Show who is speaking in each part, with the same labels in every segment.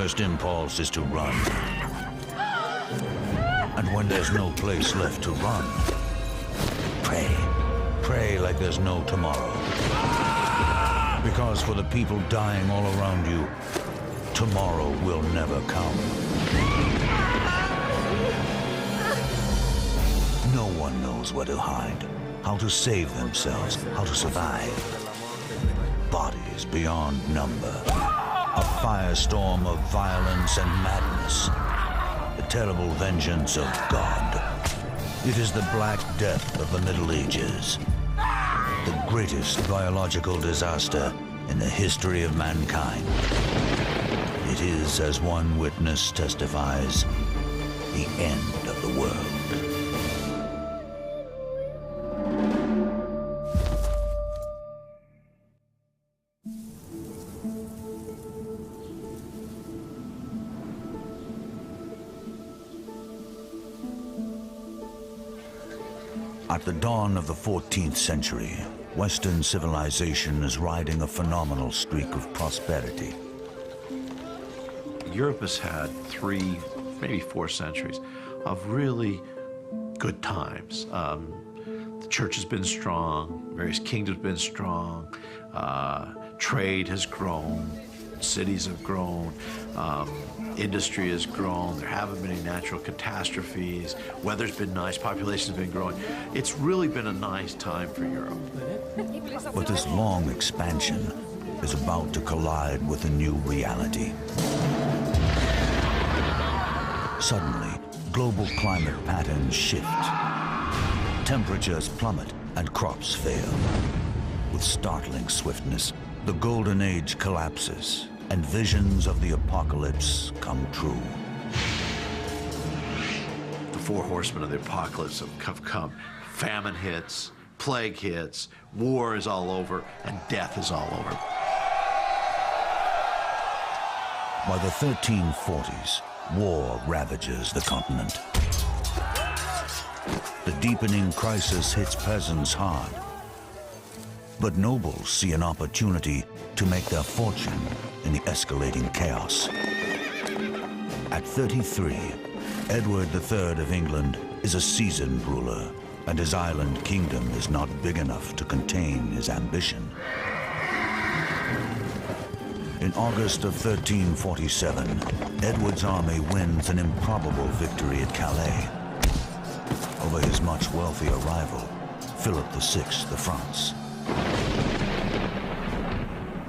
Speaker 1: first impulse is to run. And when there's no place left to run, pray. Pray like there's no tomorrow. Because for the people dying all around you, tomorrow will never come. No one knows where to hide, how to save themselves, how to survive. Bodies beyond number. A firestorm of violence and madness. The terrible vengeance of God. It is the Black Death of the Middle Ages. The greatest biological disaster in the history of mankind. It is, as one witness testifies, the end of the world. At the dawn of the 14th century, Western civilization is riding a phenomenal streak of prosperity.
Speaker 2: Europe has had 3, maybe 4 centuries of really good times. The church has been strong, various kingdoms have been strong, trade has grown, cities have grown, industry has grown, there haven't been any natural catastrophes, weather's been nice, population's been growing. It's really been a nice time for Europe.
Speaker 1: But this long expansion is about to collide with a new reality. Suddenly, global climate patterns shift. Temperatures plummet and crops fail. With startling swiftness, the Golden Age collapses and visions of the apocalypse come true.
Speaker 2: The 4 horsemen of the apocalypse have come. Famine hits, plague hits, war is all over, and death is all over.
Speaker 1: By the 1340s, war ravages the continent. The deepening crisis hits peasants hard. But nobles see an opportunity to make their fortune in the escalating chaos. At 33, Edward III of England is a seasoned ruler, and his island kingdom is not big enough to contain his ambition. In August of 1347, Edward's army wins an improbable victory at Calais over his much wealthier rival, Philip VI of France.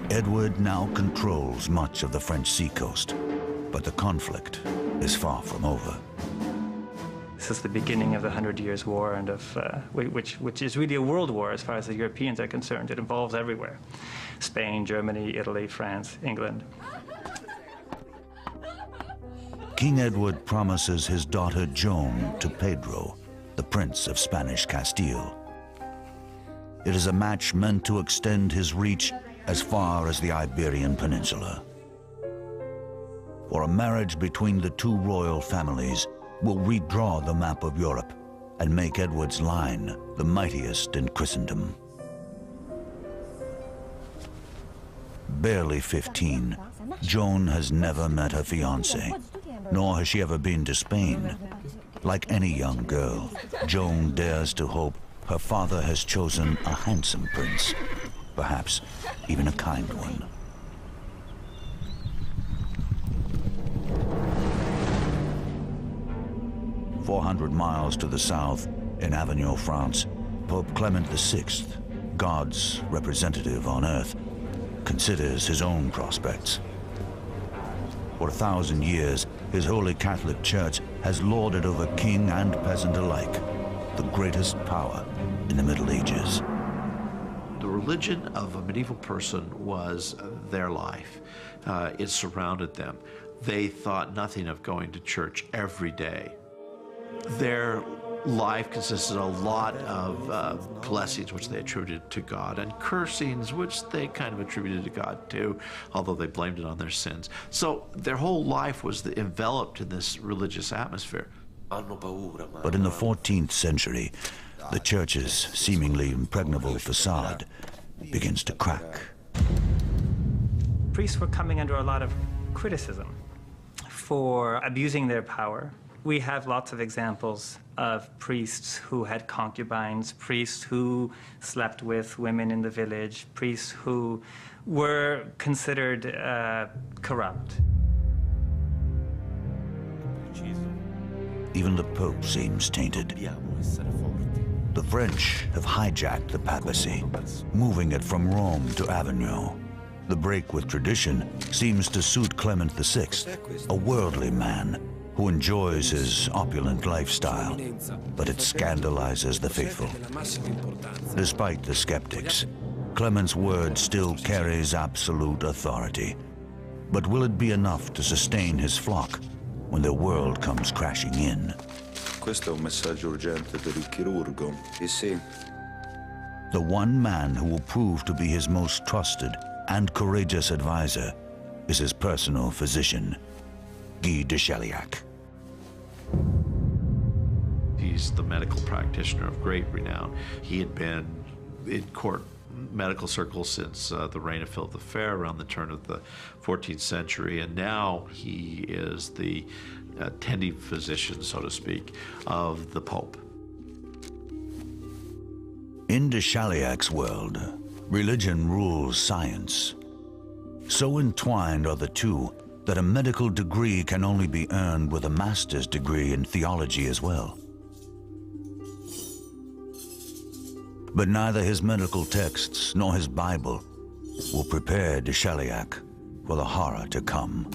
Speaker 1: Edward now controls much of the French seacoast, but the conflict is far from over.
Speaker 3: This is the beginning of the 100 Years' War, and which is really a world war as far as the Europeans are concerned. It involves everywhere: Spain, Germany, Italy, France, England.
Speaker 1: King Edward promises his daughter Joan to Pedro, the Prince of Spanish Castile. It is a match meant to extend his reach as far as the Iberian Peninsula. For a marriage between the 2 royal families will redraw the map of Europe and make Edward's line the mightiest in Christendom. Barely 15, Joan has never met her fiancé, nor has she ever been to Spain. Like any young girl, Joan dares to hope her father has chosen a handsome prince, perhaps even a kind one. "400 miles to the south, in Avignon, France, Pope Clement VI, God's representative on earth, considers his own prospects. For 1,000 years, his Holy Catholic Church has lorded over king and peasant alike, the greatest power in the Middle Ages.
Speaker 2: The religion of a medieval person was their life. It surrounded them. They thought nothing of going to church every day. Their life consisted of a lot of blessings which they attributed to God, and cursings which they kind of attributed to God too, although they blamed it on their sins. So their whole life was enveloped in this religious atmosphere.
Speaker 1: But in the 14th century, the church's seemingly impregnable facade begins to crack.
Speaker 3: Priests were coming under a lot of criticism for abusing their power. We have lots of examples of priests who had concubines, priests who slept with women in the village, priests who were considered corrupt.
Speaker 1: Even the Pope seems tainted. The French have hijacked the papacy, moving it from Rome to Avignon. The break with tradition seems to suit Clement VI, a worldly man who enjoys his opulent lifestyle, but it scandalizes the faithful. Despite the skeptics, Clement's word still carries absolute authority. But will it be enough to sustain his flock when their world comes crashing in?
Speaker 4: Questo è un messaggio urgente per il chirurgo. Sì.
Speaker 1: The one man who will prove to be his most trusted and courageous advisor is his personal physician, Guy de Chauliac.
Speaker 2: He's the medical practitioner of great renown. He had been in court medical circles since the reign of Philip the Fair around the turn of the 14th century, and now he is the attending physician, so to speak, of the Pope.
Speaker 1: In de Chauliac's world, religion rules science. So entwined are the two that a medical degree can only be earned with a master's degree in theology as well. But neither his medical texts nor his Bible will prepare de Chauliac for the horror to come.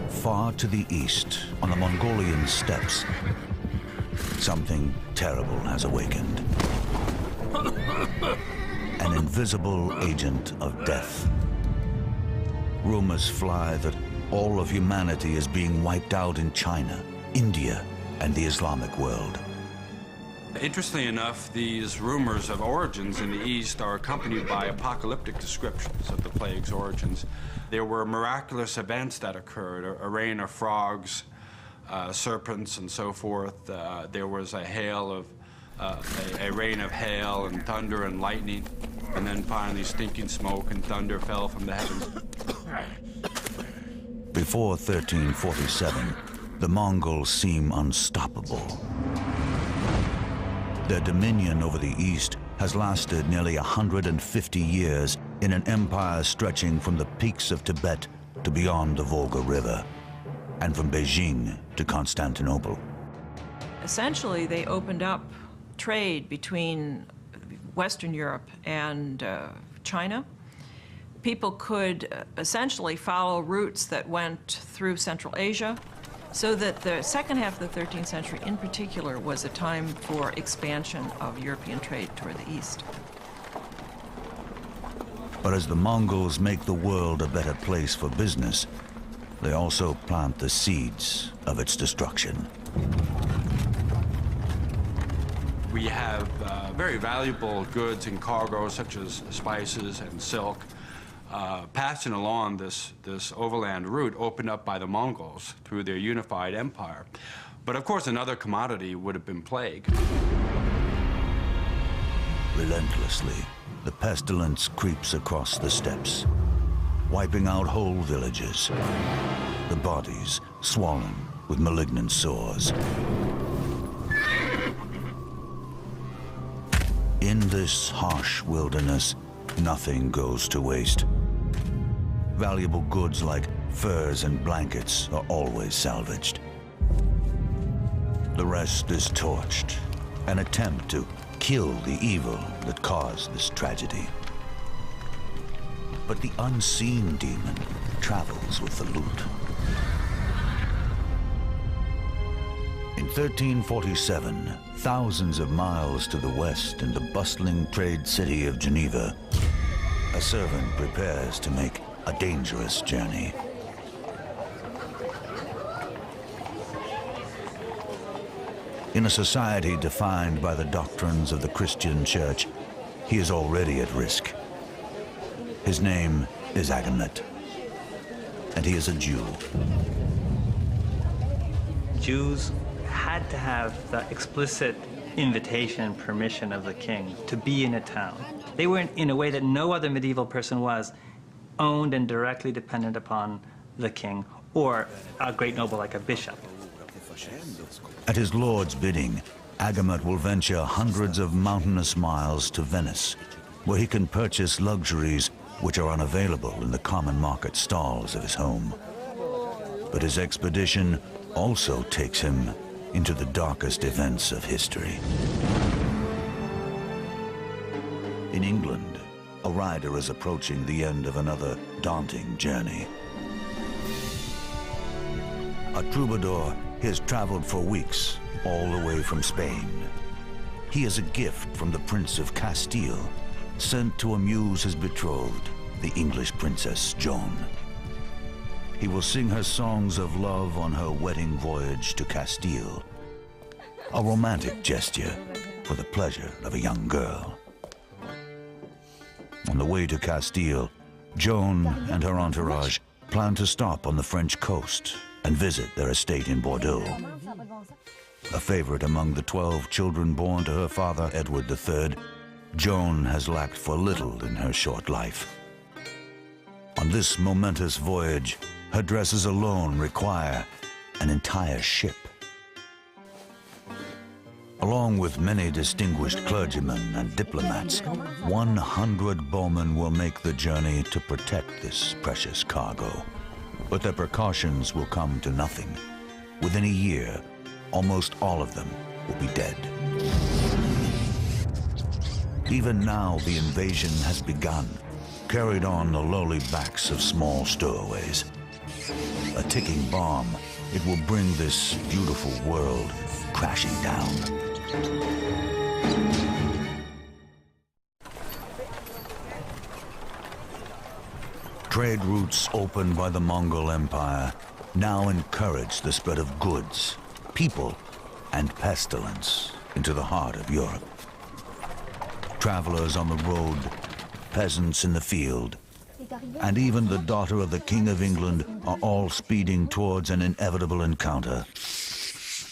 Speaker 1: Far to the east, on the Mongolian steppes, something terrible has awakened. An invisible agent of death. Rumors fly that all of humanity is being wiped out in China, India, and the Islamic world.
Speaker 5: Interestingly enough, these rumors of origins in the East are accompanied by apocalyptic descriptions of the plague's origins. There were miraculous events that occurred, a rain of frogs, serpents, and so forth. There was a rain of hail and thunder and lightning, and then finally stinking smoke and thunder fell from the heavens.
Speaker 1: Before 1347, the Mongols seem unstoppable. Their dominion over the East has lasted nearly 150 years in an empire stretching from the peaks of Tibet to beyond the Volga River, and from Beijing to Constantinople.
Speaker 6: Essentially, they opened up trade between Western Europe and China. People could essentially follow routes that went through Central Asia, so that the second half of the 13th century in particular was a time for expansion of European trade toward the east.
Speaker 1: But as the Mongols make the world a better place for business, they also plant the seeds of its destruction.
Speaker 5: We have very valuable goods and cargo, such as spices and silk, passing along this overland route opened up by the Mongols through their unified empire. But of course, another commodity would have been plague.
Speaker 1: Relentlessly, the pestilence creeps across the steppes, wiping out whole villages, the bodies swollen with malignant sores. In this harsh wilderness, nothing goes to waste. Valuable goods like furs and blankets are always salvaged. The rest is torched, an attempt to kill the evil that caused this tragedy. But the unseen demon travels with the loot. In 1347, thousands of miles to the west in the bustling trade city of Geneva, a servant prepares to make a dangerous journey. In a society defined by the doctrines of the Christian Church, he is already at risk. His name is Agamlet, and he is a Jew.
Speaker 3: Jews had to have the explicit invitation and permission of the king to be in a town. They were, in a way that no other medieval person was, owned and directly dependent upon the king or a great noble like a bishop.
Speaker 1: At his lord's bidding, Agamot will venture hundreds of mountainous miles to Venice, where he can purchase luxuries which are unavailable in the common market stalls of his home. But his expedition also takes him into the darkest events of history. In England, a rider is approaching the end of another daunting journey. A troubadour, he has traveled for weeks, all the way from Spain. He is a gift from the Prince of Castile, sent to amuse his betrothed, the English Princess Joan. He will sing her songs of love on her wedding voyage to Castile, a romantic gesture for the pleasure of a young girl. On the way to Castile, Joan and her entourage plan to stop on the French coast and visit their estate in Bordeaux. A favorite among the 12 children born to her father, Edward III, Joan has lacked for little in her short life. On this momentous voyage, her dresses alone require an entire ship. Along with many distinguished clergymen and diplomats, 100 bowmen will make the journey to protect this precious cargo. But their precautions will come to nothing. Within a year, almost all of them will be dead. Even now, the invasion has begun, carried on the lowly backs of small stowaways. A ticking bomb, it will bring this beautiful world crashing down. Trade routes opened by the Mongol Empire now encourage the spread of goods, people, and pestilence into the heart of Europe. Travelers on the road, peasants in the field, and even the daughter of the King of England are all speeding towards an inevitable encounter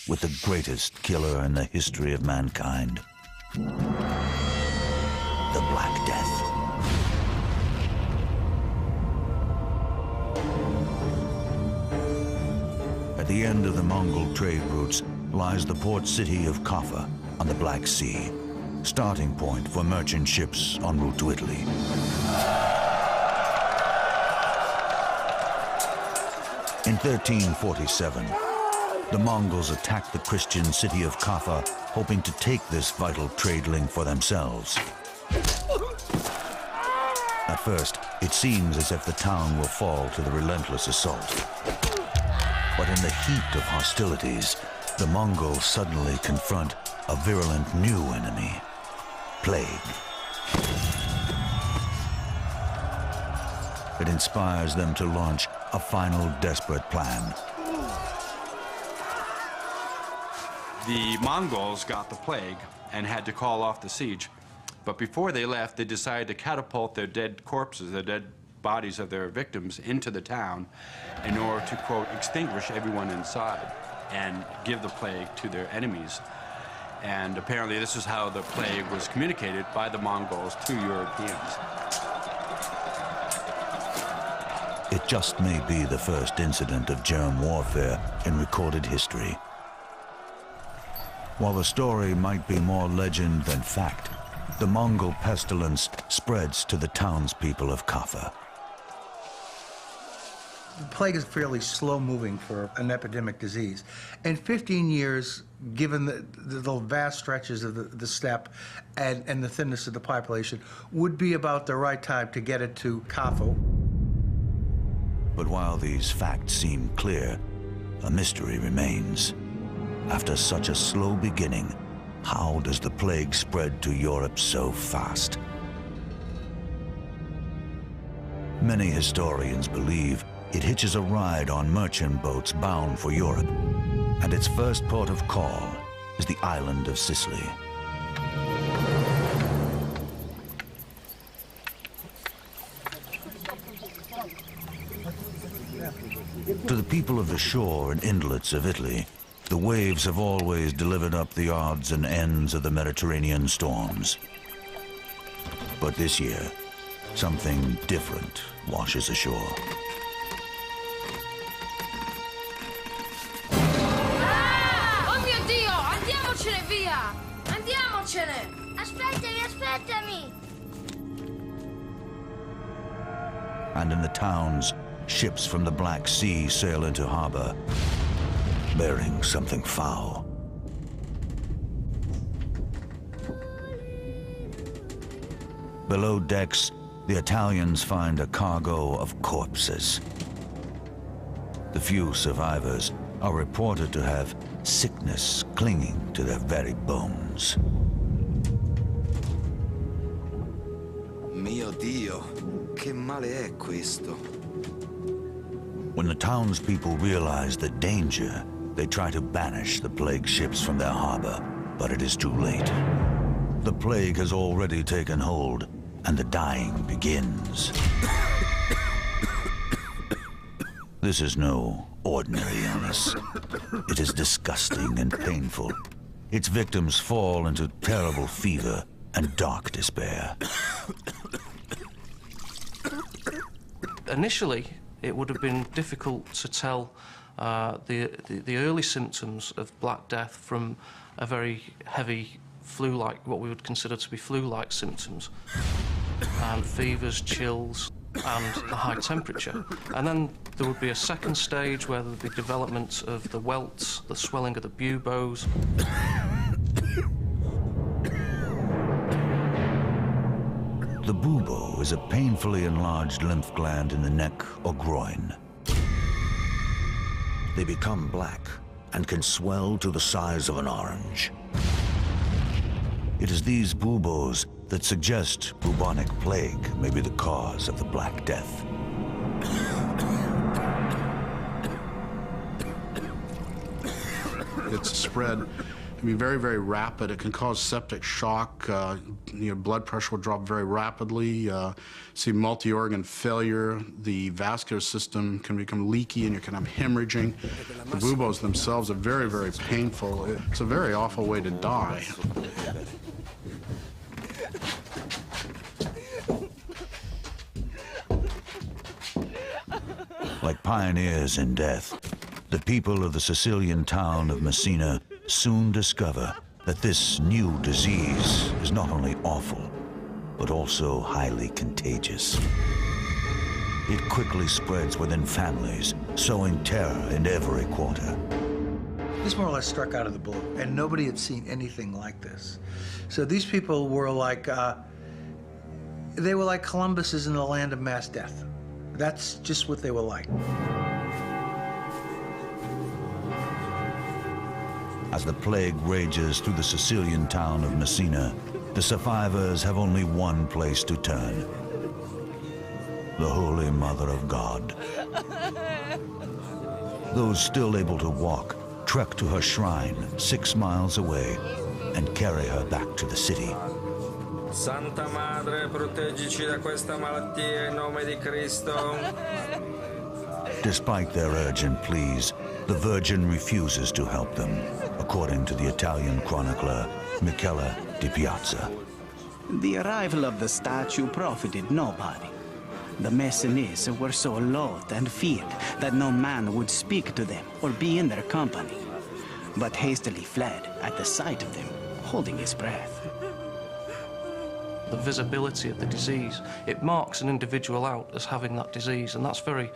Speaker 1: with the greatest killer in the history of mankind, the Black Death. At the end of the Mongol trade routes lies the port city of Kaffa on the Black Sea, starting point for merchant ships en route to Italy. In 1347, the Mongols attacked the Christian city of Kaffa, hoping to take this vital trade link for themselves. At first, it seems as if the town will fall to the relentless assault. But in the heat of hostilities, the Mongols suddenly confront a virulent new enemy, plague. It inspires them to launch a final desperate plan.
Speaker 5: The Mongols got the plague and had to call off the siege. But before they left, they decided to catapult their dead corpses, the dead bodies of their victims, into the town in order to, quote, extinguish everyone inside and give the plague to their enemies. And apparently this is how the plague was communicated by the Mongols to Europeans.
Speaker 1: It just may be the first incident of germ warfare in recorded history. While the story might be more legend than fact, the Mongol pestilence spreads to the townspeople of Kaffa.
Speaker 7: The plague is fairly slow-moving for an epidemic disease. In 15 years, given the vast stretches of the steppe and the thinness of the population, would be about the right time to get it to Kaffa.
Speaker 1: But while these facts seem clear, a mystery remains. After such a slow beginning, how does the plague spread to Europe so fast? Many historians believe it hitches a ride on merchant boats bound for Europe, and its first port of call is the island of Sicily. To the people of the shore and inlets of Italy, The waves have always delivered up the odds and ends of the Mediterranean storms. But this year, something different washes ashore.
Speaker 8: Oh mio Dio! Andiamocene via! Andiamocene! Aspettami!
Speaker 1: And in the towns, ships from the Black Sea sail into harbor, bearing something foul. Below decks, the Italians find a cargo of corpses. The few survivors are reported to have sickness clinging to their very bones.
Speaker 4: Mio Dio, che male è questo?
Speaker 1: When the townspeople realize the danger, they try to banish the plague ships from their harbor, but it is too late. The plague has already taken hold, and the dying begins. This is no ordinary illness. It is disgusting and painful. Its victims fall into terrible fever and dark despair.
Speaker 9: Initially, it would have been difficult to tell the early symptoms of Black Death from a very heavy flu-like, what we would consider to be flu-like symptoms, and fevers, chills, and a high temperature. And then there would be a second stage where there would be development of the welts, the swelling of the buboes.
Speaker 1: The bubo is a painfully enlarged lymph gland in the neck or groin. They become black and can swell to the size of an orange. It is these buboes that suggest bubonic plague may be the cause of the Black Death.
Speaker 10: Its spread can be very, very rapid. It can cause septic shock. Your blood pressure will drop very rapidly. See multi-organ failure. The vascular system can become leaky and you can have hemorrhaging. The buboes themselves are very, very painful. It's a very awful way to die.
Speaker 1: Like pioneers in death, the people of the Sicilian town of Messina soon discover that this new disease is not only awful, but also highly contagious. It quickly spreads within families, sowing terror in every quarter.
Speaker 7: This more or less struck out of the blue, and nobody had seen anything like this. So these people were like, they were like Columbus in the land of mass death. That's just what they were like.
Speaker 1: As the plague rages through the Sicilian town of Messina, the survivors have only one place to turn: the Holy Mother of God. Those still able to walk trek to her shrine 6 miles away and carry her back to the city.
Speaker 11: Santa Madre, proteggici da questa malattia in nome di Cristo.
Speaker 1: Despite their urgent pleas, the Virgin refuses to help them, according to the Italian chronicler Michele di Piazza.
Speaker 12: The arrival of the statue profited nobody. The Messinese were so loathed and feared that no man would speak to them or be in their company, but hastily fled at the sight of them, holding his breath.
Speaker 9: The visibility of the disease, it marks an individual out as having that disease, and that's very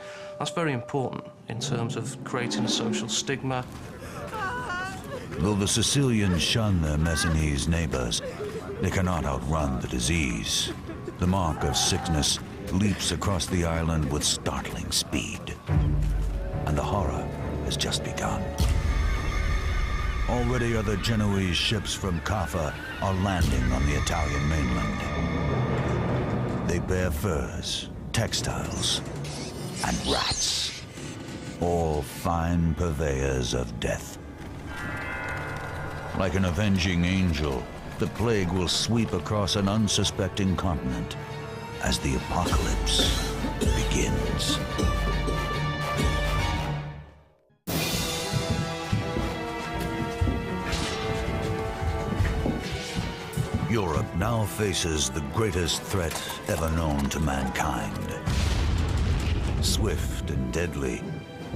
Speaker 9: important in terms of creating a social stigma.
Speaker 1: Though the Sicilians shun their Messinese neighbors, they cannot outrun the disease. The mark of sickness leaps across the island with startling speed, and the horror has just begun. Already other Genoese ships from Caffa are landing on the Italian mainland. They bear furs, textiles, and rats, all fine purveyors of death. Like an avenging angel, the plague will sweep across an unsuspecting continent as the apocalypse begins. now faces the greatest threat ever known to mankind. Swift and deadly,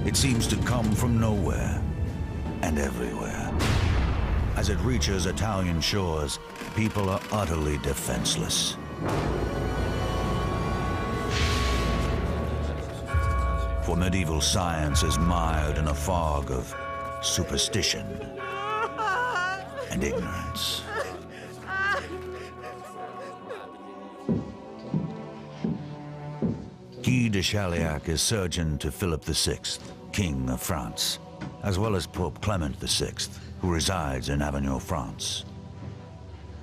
Speaker 1: it seems to come from nowhere and everywhere. As it reaches Italian shores, people are utterly defenseless. For medieval science is mired in a fog of superstition and ignorance. Guy de Chauliac is surgeon to Philip VI, King of France, as well as Pope Clement VI, who resides in Avignon, France.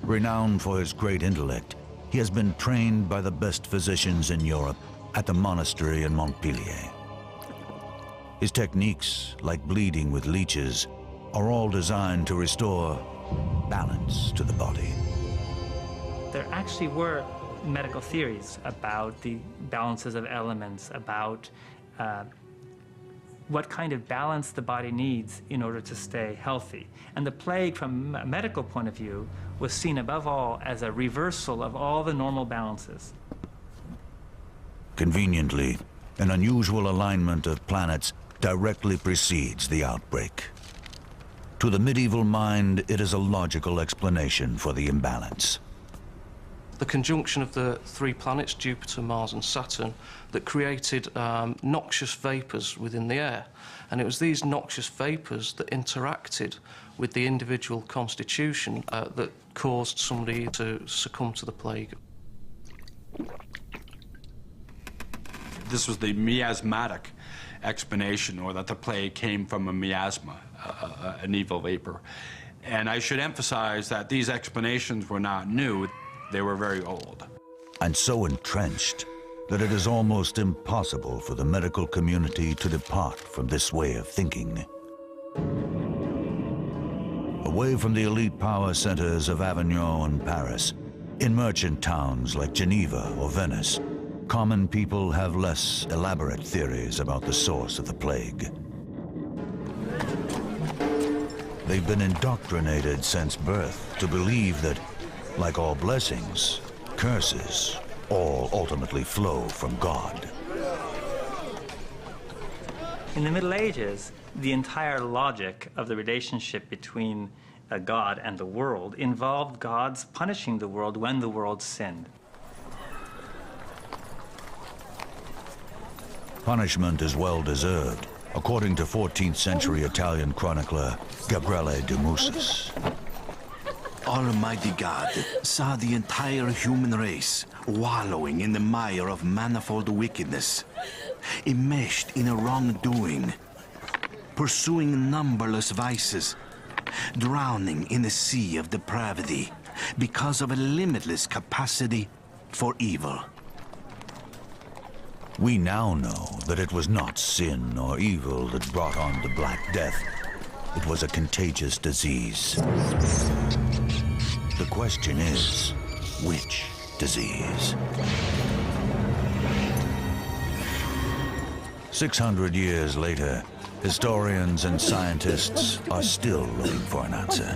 Speaker 1: Renowned for his great intellect, he has been trained by the best physicians in Europe at the monastery in Montpellier. His techniques, like bleeding with leeches, are all designed to restore balance to the body.
Speaker 3: There actually were medical theories about the balances of elements, about what kind of balance the body needs in order to stay healthy. And the plague, from a medical point of view, was seen above all as a reversal of all the normal balances.
Speaker 1: Conveniently, an unusual alignment of planets directly precedes the outbreak. To the medieval mind, it is a logical explanation for the imbalance.
Speaker 9: The conjunction of the three planets, Jupiter, Mars and Saturn, that created noxious vapors within the air. And it was these noxious vapors that interacted with the individual constitution that caused somebody to succumb to the plague.
Speaker 5: This was the miasmatic explanation, or that the plague came from a miasma, an evil vapor. And I should emphasize that these explanations were not new. They were very old.
Speaker 1: And so entrenched that it is almost impossible for the medical community to depart from this way of thinking. Away from the elite power centers of Avignon and Paris, in merchant towns like Geneva or Venice, common people have less elaborate theories about the source of the plague. They've been indoctrinated since birth to believe that, like all blessings, curses all ultimately flow from God.
Speaker 3: In the Middle Ages, the entire logic of the relationship between God and the world involved God's punishing the world when the world sinned.
Speaker 1: Punishment is well deserved, according to 14th century Italian chronicler Gabriele de Mussis.
Speaker 13: Almighty God saw the entire human race wallowing in the mire of manifold wickedness, enmeshed in a wrongdoing, pursuing numberless vices, drowning in a sea of depravity because of a limitless capacity for evil.
Speaker 1: We now know that it was not sin or evil that brought on the Black Death. It was a contagious disease. The question is, which disease? 600 years later, historians and scientists are still looking for an answer.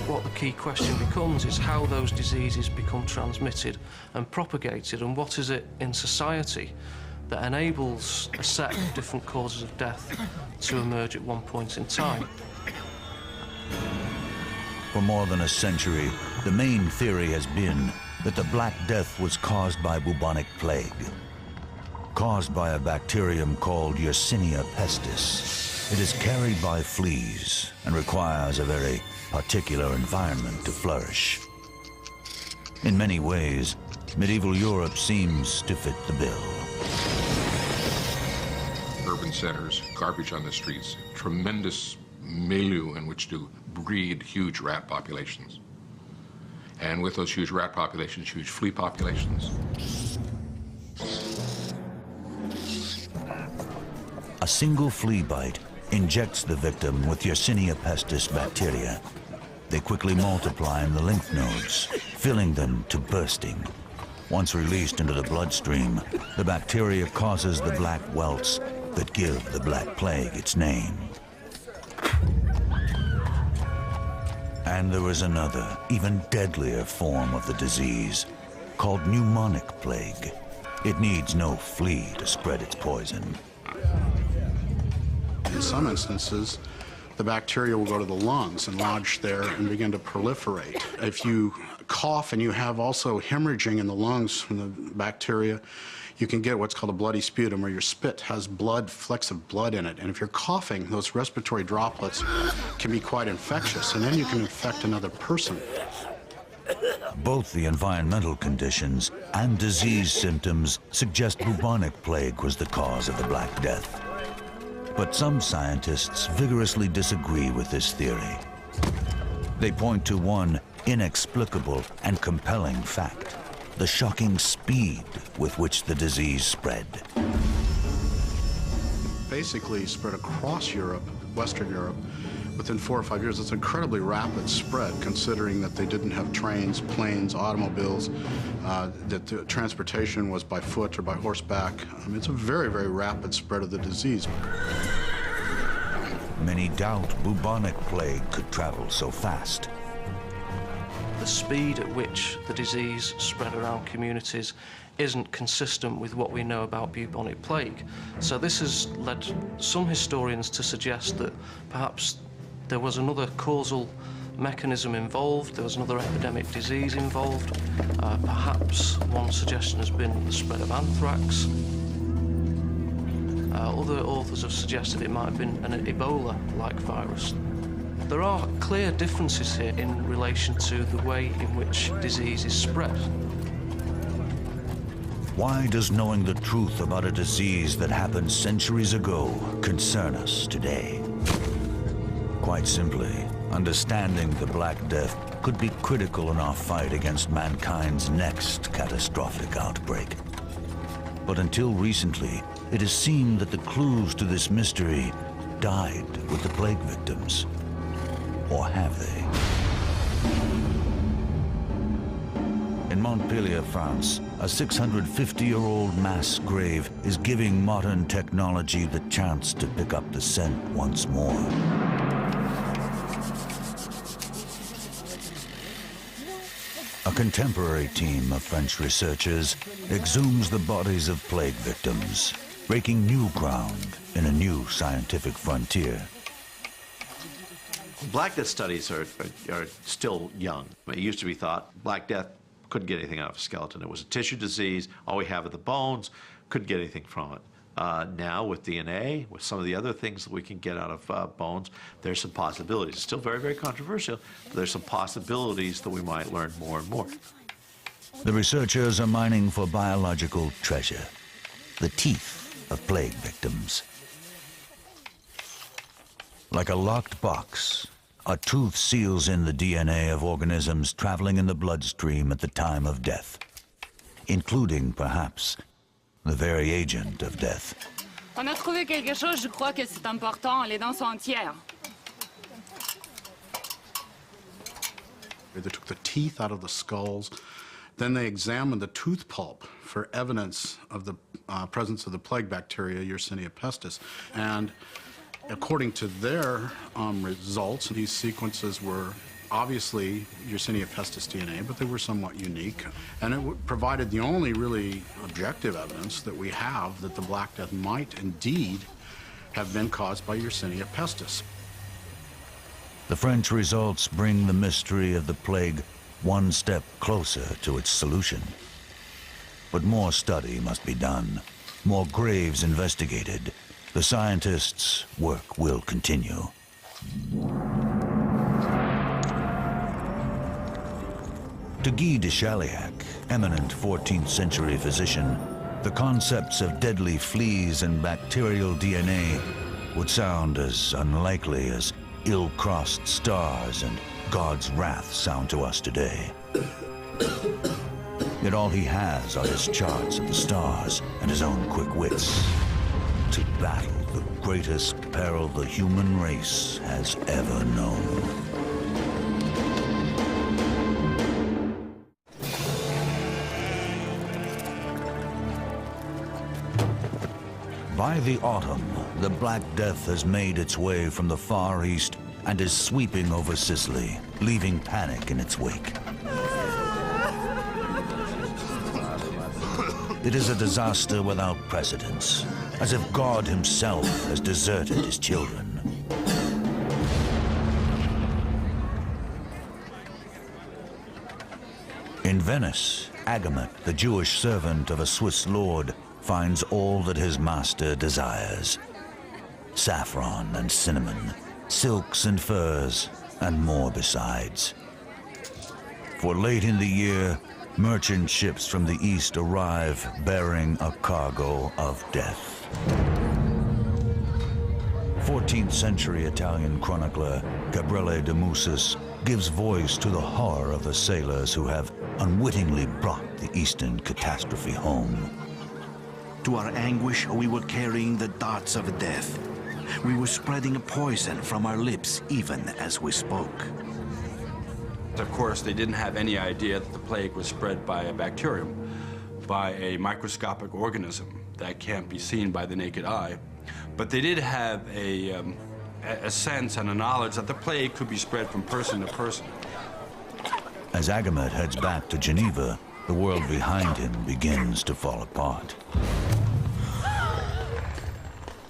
Speaker 9: What the key question becomes is how those diseases become transmitted and propagated, and what is it in society that enables a set of different causes of death to emerge at one point in time.
Speaker 1: For more than a century, the main theory has been that the Black Death was caused by bubonic plague, caused by a bacterium called Yersinia pestis. It is carried by fleas and requires a very particular environment to flourish. In many ways, medieval Europe seems to fit the bill.
Speaker 14: Urban centers, garbage on the streets, tremendous milieu in which to breed huge rat populations. And with those huge rat populations, huge flea populations.
Speaker 1: A single flea bite injects the victim with Yersinia pestis bacteria. They quickly multiply in the lymph nodes, filling them to bursting. Once released into the bloodstream, the bacteria causes the black welts that give the Black Plague its name. And there is another, even deadlier form of the disease, called pneumonic plague. It needs no flea to spread its poison.
Speaker 10: In some instances, the bacteria will go to the lungs and lodge there and begin to proliferate. If you cough and you have also hemorrhaging in the lungs from the bacteria, you can get what's called a bloody sputum, where your spit has blood, flecks of blood in it. And if you're coughing, those respiratory droplets can be quite infectious, and then you can infect another person.
Speaker 1: Both the environmental conditions and disease symptoms suggest bubonic plague was the cause of the Black Death. But some scientists vigorously disagree with this theory. They point to one inexplicable and compelling fact: the shocking speed with which the disease spread.
Speaker 10: Basically spread across Europe, Western Europe, within 4 or 5 years. It's incredibly rapid spread, considering that they didn't have trains, planes, automobiles, that the transportation was by foot or by horseback. I mean, it's a very, very rapid spread of the disease.
Speaker 1: Many doubt bubonic plague could travel so fast.
Speaker 9: The speed at which the disease spread around communities isn't consistent with what we know about bubonic plague. So this has led some historians to suggest that perhaps there was another causal mechanism involved, there was another epidemic disease involved. Perhaps one suggestion has been the spread of anthrax. Other authors have suggested it might have been an Ebola-like virus. There are clear differences here in relation to the way in which disease is spread.
Speaker 1: Why does knowing the truth about a disease that happened centuries ago concern us today? Quite simply, understanding the Black Death could be critical in our fight against mankind's next catastrophic outbreak. But until recently, it has seemed that the clues to this mystery died with the plague victims. Or have they? In Montpellier, France, a 650-year-old mass grave is giving modern technology the chance to pick up the scent once more. A contemporary team of French researchers exhumes the bodies of plague victims, breaking new ground in a new scientific frontier.
Speaker 2: Black Death studies are still young. It used to be thought Black Death couldn't get anything out of a skeleton. It was a tissue disease. All we have are the bones. Couldn't get anything from it. Now with DNA, with some of the other things that we can get out of bones, there's some possibilities. It's still very, very controversial, but there's some possibilities that we might learn more and more.
Speaker 1: The researchers are mining for biological treasure, the teeth of plague victims. Like a locked box, a tooth seals in the DNA of organisms traveling in the bloodstream at the time of death, including, perhaps, the very agent of death.
Speaker 15: On a trouvé quelque chose, je crois que c'est important. Les dents sont entières.
Speaker 10: They took the teeth out of the skulls. Then they examined the tooth pulp for evidence of the presence of the plague bacteria, Yersinia pestis. And according to their results, these sequences were obviously Yersinia pestis DNA, but they were somewhat unique. And it provided the only really objective evidence that we have that the Black Death might indeed have been caused by Yersinia pestis.
Speaker 1: The French results bring the mystery of the plague one step closer to its solution. But more study must be done, more graves investigated. The scientists' work will continue. To Guy de Chauliac, eminent 14th century physician, the concepts of deadly fleas and bacterial DNA would sound as unlikely as ill-crossed stars and God's wrath sound to us today. Yet all he has are his charts of the stars and his own quick wits to battle the greatest peril the human race has ever known. By the autumn, the Black Death has made its way from the Far East and is sweeping over Sicily. leaving panic in its wake. It is a disaster without precedence, as if God himself has deserted his children. In Venice, Agamot, the Jewish servant of a Swiss lord, finds all that his master desires: saffron and cinnamon, silks and furs, and more besides. For late in the year, merchant ships from the east arrive bearing a cargo of death. 14th century Italian chronicler Gabriele de Mussis gives voice to the horror of the sailors who have unwittingly brought the eastern catastrophe home.
Speaker 13: To our anguish, we were carrying the darts of death. We were spreading a poison from our lips even as we spoke.
Speaker 5: Of course, they didn't have any idea that the plague was spread by a bacterium, by a microscopic organism that can't be seen by the naked eye. But they did have a sense and a knowledge that the plague could be spread from person to person.
Speaker 1: As Agamot heads back to Geneva, the world behind him begins to fall apart.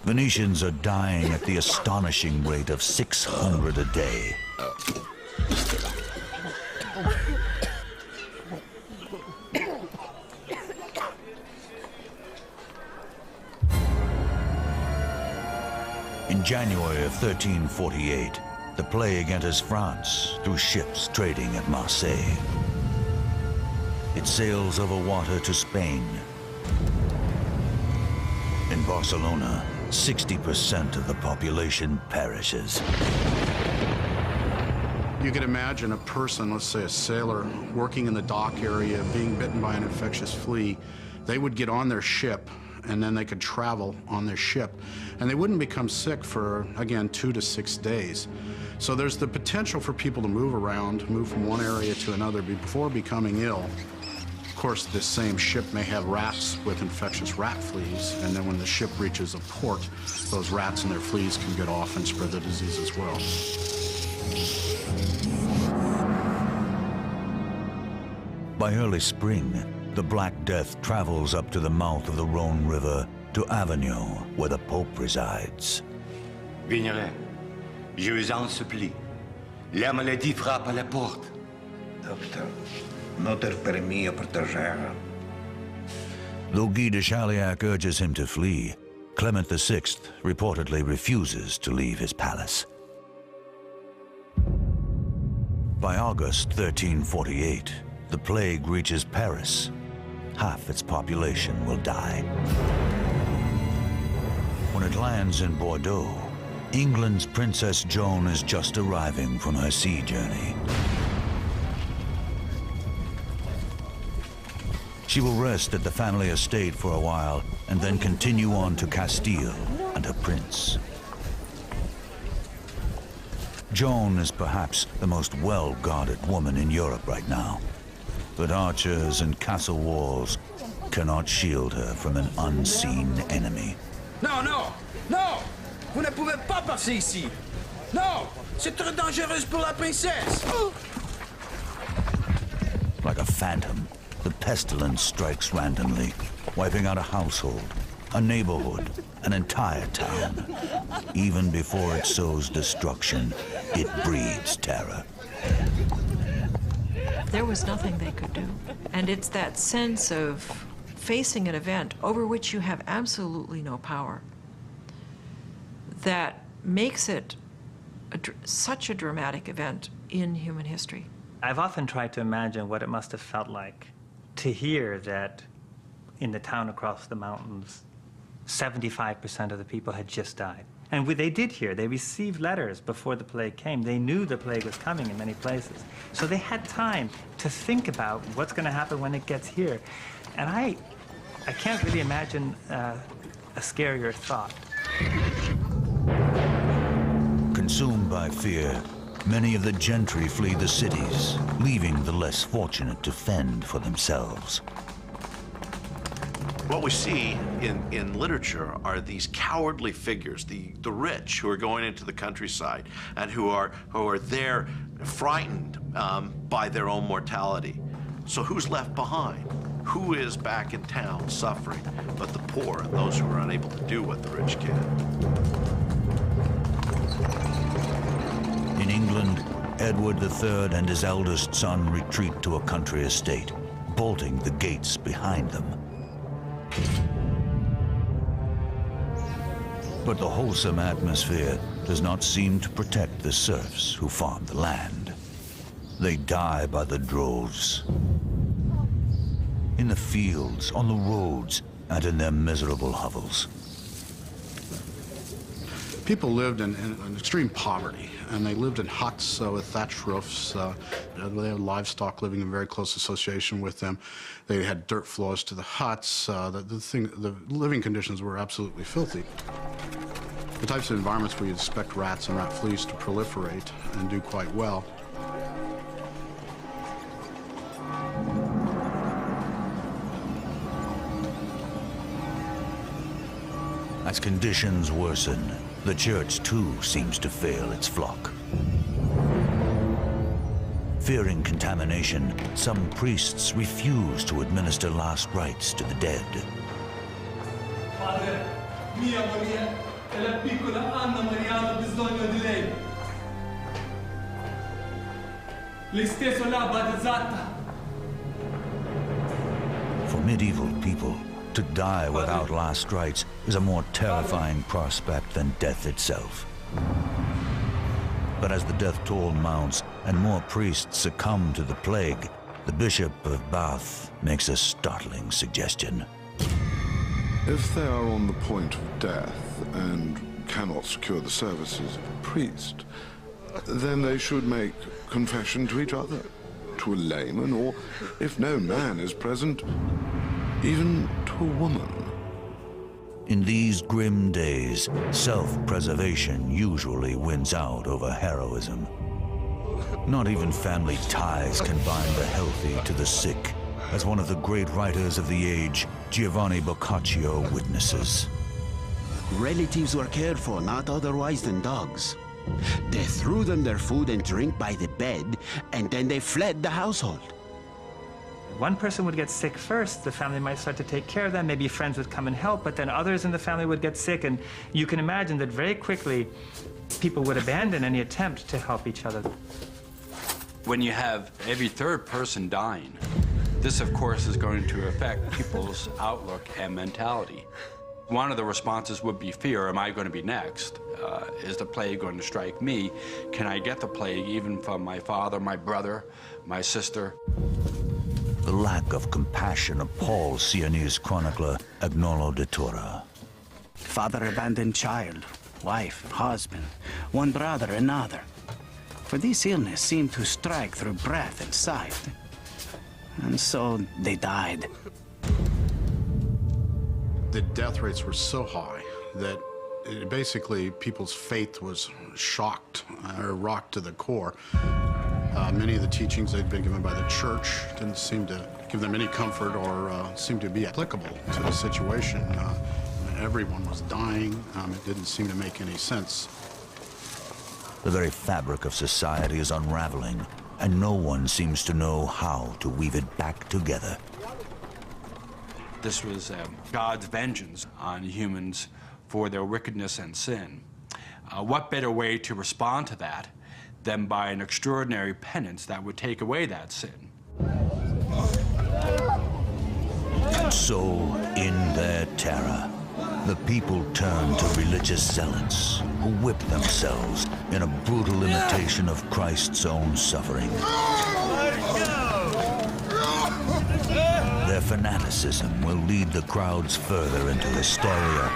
Speaker 1: Venetians are dying at the astonishing rate of 600 a day. In January of 1348, the plague enters France through ships trading at Marseille. It sails over water to Spain. In Barcelona, 60% of the population perishes.
Speaker 10: You could imagine a person, let's say a sailor, working in the dock area, being bitten by an infectious flea. They would get on their ship, and then they could travel on their ship. And they wouldn't become sick for, again, 2 to 6 days. So there's the potential for people to move around, move from one area to another before becoming ill. Of course, this same ship may have rats with infectious rat fleas, and then when the ship reaches a port, those rats and their fleas can get off and spread the disease as well.
Speaker 1: By early spring, the Black Death travels up to the mouth of the Rhone River to Avignon, where the Pope resides.
Speaker 16: Vignerin, je vous en supplie. La maladie frappe à la porte.
Speaker 17: Docteur, notre permis protéger.
Speaker 1: Though Guy de Chauliac urges him to flee, Clement VI reportedly refuses to leave his palace. By August 1348, the plague reaches Paris. Half its population will die. When it lands in Bordeaux, England's Princess Joan is just arriving from her sea journey. She will rest at the family estate for a while and then continue on to Castile and her prince. Joan is perhaps the most well-guarded woman in Europe right now, but archers and castle walls cannot shield her from an unseen enemy.
Speaker 18: Non, non, non! Vous ne pouvez pas passer ici! Non! C'est trop dangereux pour la princesse!
Speaker 1: Like a phantom, the pestilence strikes randomly, wiping out a household, a neighborhood, an entire town. Even before it sows destruction, it breeds terror.
Speaker 6: There was nothing they could do. And it's that sense of facing an event over which you have absolutely no power that makes it such a dramatic event in human history.
Speaker 3: I've often tried to imagine what it must have felt like to hear that in the town across the mountains, 75% of the people had just died. And they did hear, they received letters before the plague came. They knew the plague was coming in many places. So they had time to think about what's going to happen when it gets here. And I can't really imagine a scarier thought.
Speaker 1: Consumed by fear, many of the gentry flee the cities, leaving the less fortunate to fend for themselves.
Speaker 2: What we see in literature are these cowardly figures, the rich who are going into the countryside and who are there frightened by their own mortality. So who's left behind? Who is back in town suffering but the poor and those who are unable to do what the rich can?
Speaker 1: In England, Edward III and his eldest son retreat to a country estate, bolting the gates behind them. But the wholesome atmosphere does not seem to protect the serfs who farm the land. They die by the droves. In the fields, on the roads, and in their miserable hovels.
Speaker 10: People lived in extreme poverty, and they lived in huts with thatched roofs. They had livestock living in very close association with them. They had dirt floors to the huts. The living conditions were absolutely filthy. The types of environments where you'd expect rats and rat fleas to proliferate and do quite well.
Speaker 1: As conditions worsen, the church too seems to fail its flock. Fearing contamination, some priests refuse to administer last rites to the dead.
Speaker 19: Padre, mia Maria e la piccola Anna Maria hanno bisogno di lei. Lei stesso l'ha battezzata.
Speaker 1: For medieval people, to die without last rites is a more terrifying prospect than death itself. But as the death toll mounts and more priests succumb to the plague, the Bishop of Bath makes a startling suggestion.
Speaker 4: If they are on the point of death and cannot secure the services of a priest, then they should make confession to each other, to a layman, or, if no man is present, even to a woman.
Speaker 1: In these grim days, self-preservation usually wins out over heroism. Not even family ties can bind the healthy to the sick, as one of the great writers of the age, Giovanni Boccaccio, witnesses.
Speaker 12: Relatives were cared for not otherwise than dogs. They threw them their food and drink by the bed, and then they fled the household.
Speaker 3: One person would get sick first, the family might start to take care of them, maybe friends would come and help, but then others in the family would get sick, and you can imagine that very quickly people would abandon any attempt to help each other.
Speaker 5: When you have every third person dying, this of course is going to affect people's outlook and mentality. One of the responses would be fear. Am I going to be next? Is the plague going to strike me? Can I get the plague even from my father, my brother, my sister?
Speaker 1: The lack of compassion appalls Sienese chronicler Agnolo de Tura.
Speaker 12: Father abandoned child, wife, husband, one brother, another. For this illness seemed to strike through breath and sight. And so they died.
Speaker 10: The death rates were so high that basically people's faith was shocked or rocked to the core. Many of the teachings they'd been given by the church didn't seem to give them any comfort or seem to be applicable to the situation. Everyone was dying. It didn't seem to make any sense.
Speaker 1: The very fabric of society is unraveling, and no one seems to know how to weave it back together.
Speaker 5: This was God's vengeance on humans for their wickedness and sin. What better way to respond to that than by an extraordinary penance that would take away that sin?
Speaker 1: And so, in their terror, the people turn to religious zealots who whip themselves in a brutal imitation of Christ's own suffering. Their fanaticism will lead the crowds further into hysteria,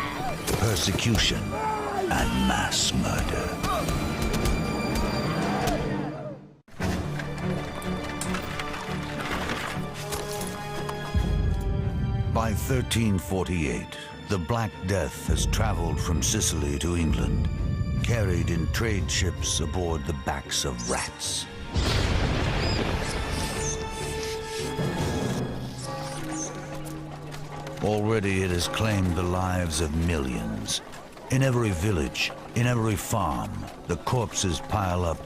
Speaker 1: persecution, and mass murder. By 1348, the Black Death has traveled from Sicily to England, carried in trade ships aboard the backs of rats. Already it has claimed the lives of millions. In every village, in every farm, the corpses pile up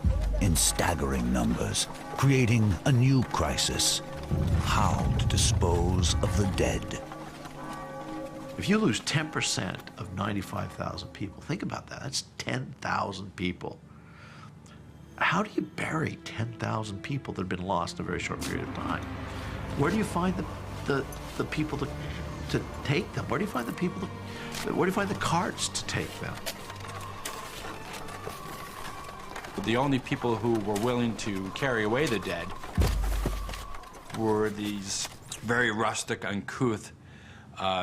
Speaker 1: in staggering numbers, creating a new crisis: how to dispose of the dead.
Speaker 2: If you lose 10% of 95,000 people, think about that. That's 10,000 people. How do you bury 10,000 people that have been lost in a very short period of time? Where do you find the people to take them? Where do you find the people where do you find the carts to take them?
Speaker 5: The only people who were willing to carry away the dead were these very rustic, uncouth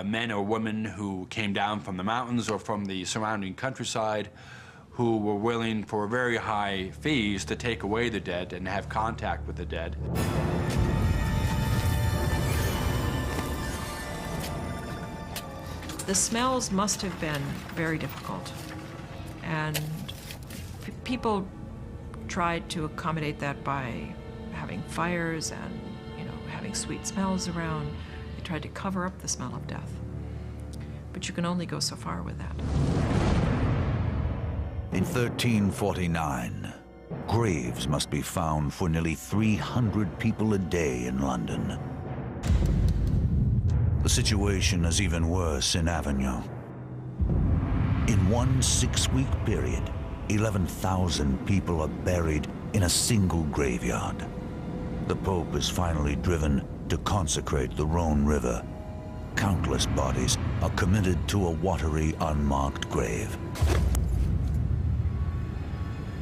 Speaker 5: men or women who came down from the mountains or from the surrounding countryside, who were willing for very high fees to take away the dead and have contact with the dead.
Speaker 6: The smells must have been very difficult, and people tried to accommodate that by having fires and, having sweet smells around. They tried to cover up the smell of death. But you can only go so far with that.
Speaker 1: In 1349, graves must be found for nearly 300 people a day in London. The situation is even worse in Avignon. In one 6-week period, 11,000 people are buried in a single graveyard. The Pope is finally driven to consecrate the Rhone River. Countless bodies are committed to a watery, unmarked grave.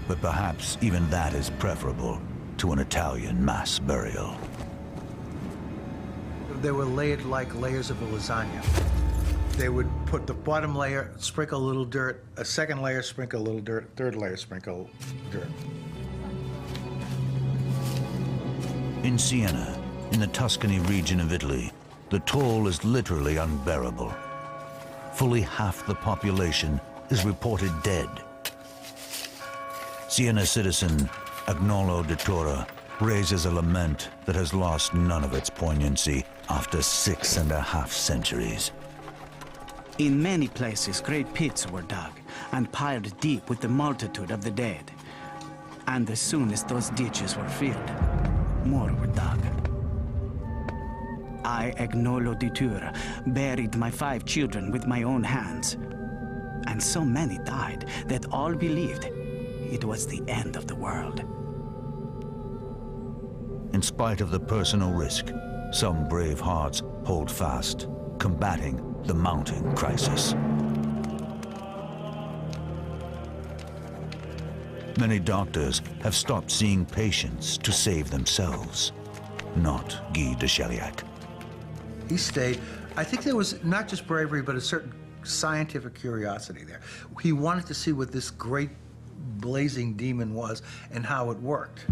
Speaker 1: But perhaps even that is preferable to an Italian mass burial.
Speaker 7: They were layered like layers of a lasagna. They would put the bottom layer, sprinkle a little dirt, a second layer, sprinkle a little dirt, third layer, sprinkle dirt.
Speaker 1: In Siena, in the Tuscany region of Italy, the toll is literally unbearable. Fully half the population is reported dead. Siena citizen Agnolo de Tora raises a lament that has lost none of its poignancy after 6.5 centuries.
Speaker 12: In many places, great pits were dug and piled deep with the multitude of the dead. And as soon as those ditches were filled, more were dug. I, Agnolo di Tura, buried my 5 children with my own hands. And so many died that all believed it was the end of the world.
Speaker 1: In spite of the personal risk, some brave hearts hold fast, combating the mounting crisis. Many doctors have stopped seeing patients to save themselves. Not Guy de Chauliac.
Speaker 7: He stayed. I think there was not just bravery, but a certain scientific curiosity there. He wanted to see what this great blazing demon was and how it worked.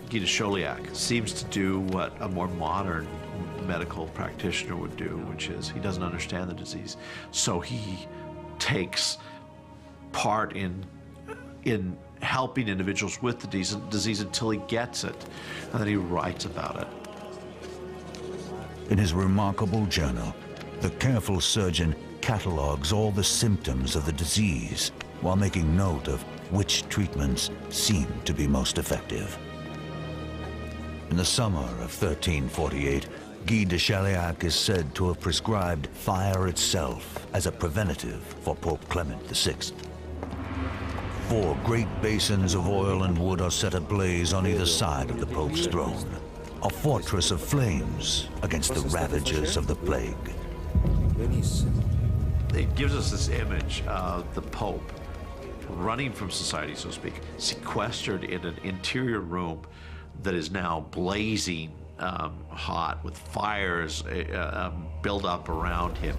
Speaker 2: Guy de Chauliac seems to do what a more modern medical practitioner would do, which is he doesn't understand the disease. So he takes part in helping individuals with the disease until he gets it, and then he writes about it.
Speaker 1: In his remarkable journal, the careful surgeon catalogues all the symptoms of the disease while making note of which treatments seem to be most effective. In the summer of 1348, Guy de Chauliac is said to have prescribed fire itself as a preventative for Pope Clement VI. 4 great basins of oil and wood are set ablaze on either side of the Pope's throne, a fortress of flames against the ravages of the plague.
Speaker 2: It gives us this image of the Pope running from society, so to speak, sequestered in an interior room that is now blazing hot with fires built up around him.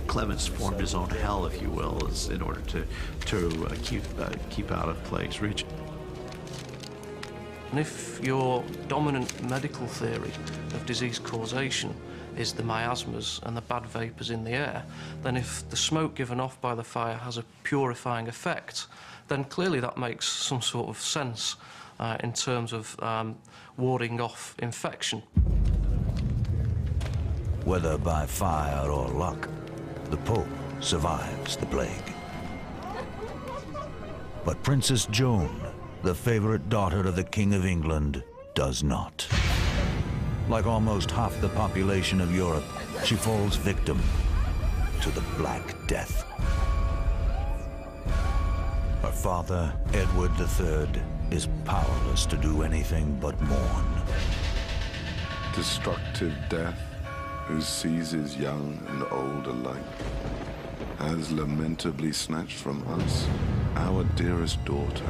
Speaker 2: Clemens formed his own hell, if you will, in order to keep out of plague's reach.
Speaker 9: And if your dominant medical theory of disease causation is the miasmas and the bad vapours in the air, then if the smoke given off by the fire has a purifying effect, then clearly that makes some sort of sense in terms of warding off infection.
Speaker 1: Whether by fire or luck, the Pope survives the plague. But Princess Joan, the favorite daughter of the King of England, does not. Like almost half the population of Europe, she falls victim to the Black Death. Her father, Edward III, is powerless to do anything but mourn.
Speaker 4: Destructive death, who seizes young and old alike, has lamentably snatched from us our dearest daughter,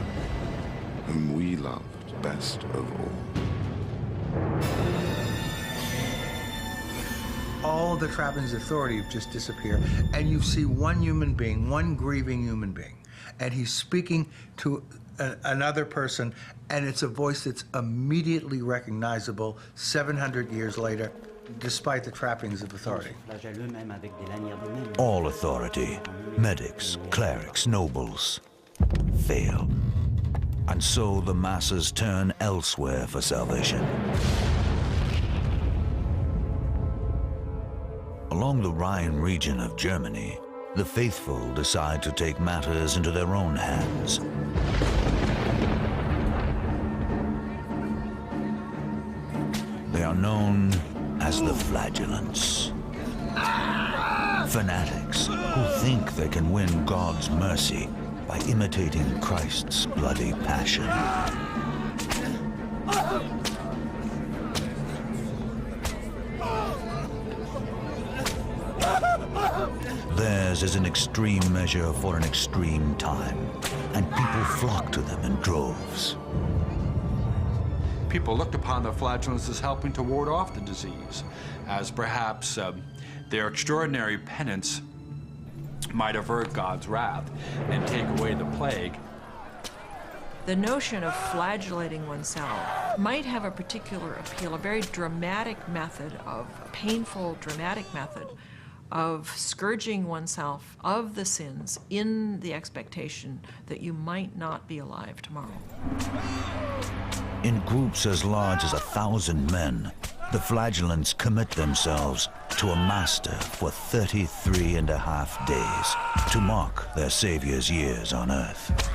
Speaker 4: whom we loved best of all.
Speaker 7: All the trappings of authority just disappear, and you see one human being, one grieving human being, and he's speaking to another person, and it's a voice that's immediately recognizable 700 years later, despite the trappings of authority.
Speaker 1: All authority, medics, clerics, nobles, fail. And so the masses turn elsewhere for salvation. Along the Rhine region of Germany, the faithful decide to take matters into their own hands. They are known as the Flagellants. Fanatics who think they can win God's mercy by imitating Christ's bloody passion. Theirs is an extreme measure for an extreme time, and people flock to them in droves.
Speaker 5: People looked upon the Flagellants as helping to ward off the disease, as perhaps their extraordinary penance might avert God's wrath and take away the plague.
Speaker 6: The notion of flagellating oneself might have a particular appeal, a very dramatic method of, a painful, dramatic method of scourging oneself of the sins in the expectation that you might not be alive tomorrow.
Speaker 1: In groups as large as 1,000 men, the Flagellants commit themselves to a master for 33.5 days to mark their Savior's years on earth.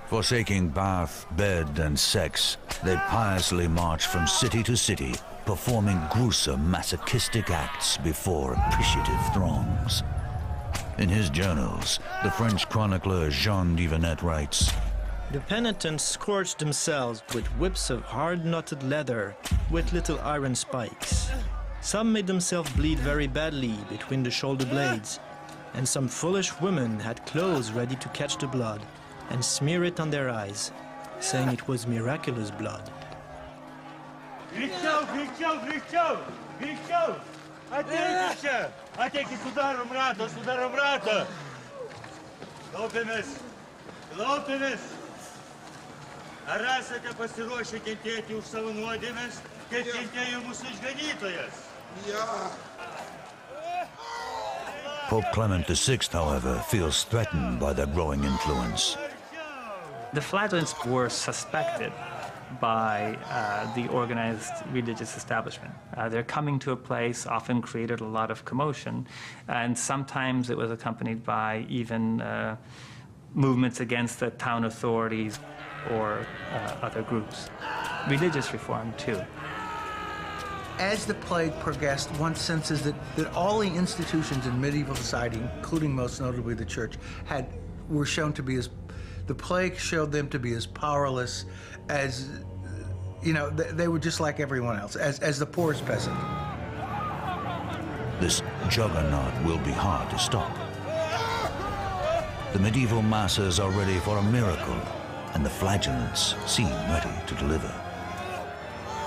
Speaker 1: Forsaking bath, bed, and sex, they piously march from city to city, performing gruesome masochistic acts before appreciative throngs. In his journals, the French chronicler Jean d'Yvennet writes,
Speaker 20: "The penitents scourged themselves with whips of hard-knotted leather with little iron spikes. Some made themselves bleed very badly between the shoulder blades, and some foolish women had clothes ready to catch the blood and smear it on their eyes, saying it was miraculous blood."
Speaker 21: Ar esate pasiruošę kentėti už savo nuodėmes, kaip kentėjo mūsų išganytojas?
Speaker 1: Pope Clement VI, however, feels threatened by their growing influence.
Speaker 3: The Flagellants were suspected by the organized religious establishment. Their coming to a place often created a lot of commotion, and sometimes it was accompanied by even movements against the town authorities or other groups. Religious reform, too.
Speaker 7: As the plague progressed, one senses that all the institutions in medieval society, including most notably the church, were shown to be as, the plague showed them to be as powerless as, you know, they were just like everyone else, as the poorest peasant.
Speaker 1: This juggernaut will be hard to stop. The medieval masses are ready for a miracle, and the Flagellants seem ready to deliver.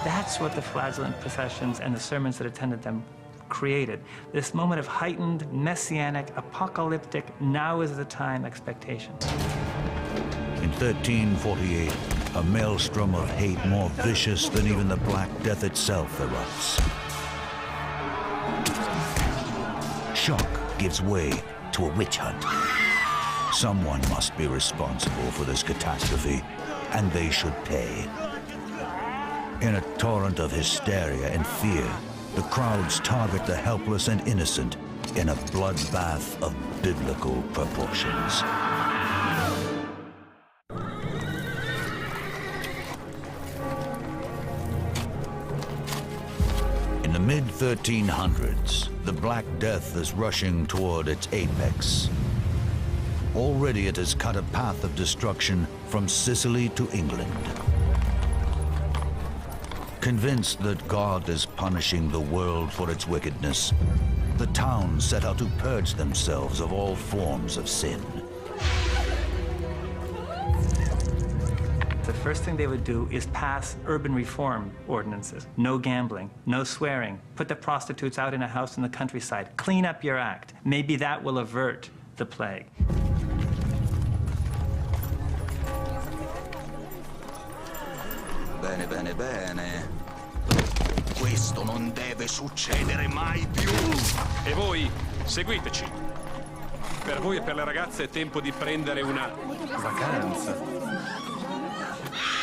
Speaker 3: That's what the flagellant processions and the sermons that attended them created. This moment of heightened, messianic, apocalyptic, now is the time expectation.
Speaker 1: In 1348, a maelstrom of hate more vicious than even the Black Death itself erupts. Shock gives way to a witch hunt. Someone must be responsible for this catastrophe, and they should pay. In a torrent of hysteria and fear, the crowds target the helpless and innocent in a bloodbath of biblical proportions. the mid-1300s, the Black Death is rushing toward its apex. Already it has cut a path of destruction from Sicily to England. Convinced that God is punishing the world for its wickedness, the towns set out to purge themselves of all forms of sin.
Speaker 3: The first thing they would do is pass urban reform ordinances. No gambling, no swearing, put the prostitutes out in a house in the countryside, clean up your act. Maybe that will avert the plague.
Speaker 13: Bene, bene, bene. Questo non deve succedere mai più.
Speaker 8: E voi, seguiteci. Per voi e per le ragazze è tempo di prendere una vacanza.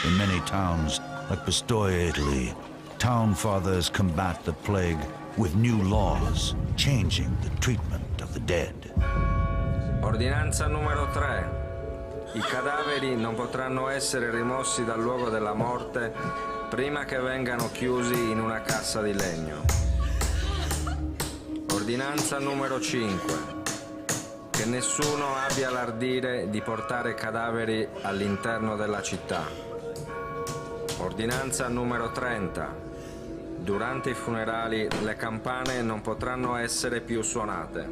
Speaker 1: In many towns, like Pistoia, Italy, town fathers combat the plague with new laws, changing the treatment of the dead.
Speaker 11: Ordinanza numero 3. I cadaveri non potranno essere rimossi dal luogo della morte prima che vengano chiusi in una cassa di legno. Ordinanza numero 5. Che nessuno abbia l'ardire di portare cadaveri all'interno della città. Ordinanza numero 30. Durante i funerali le campane non potranno essere più suonate.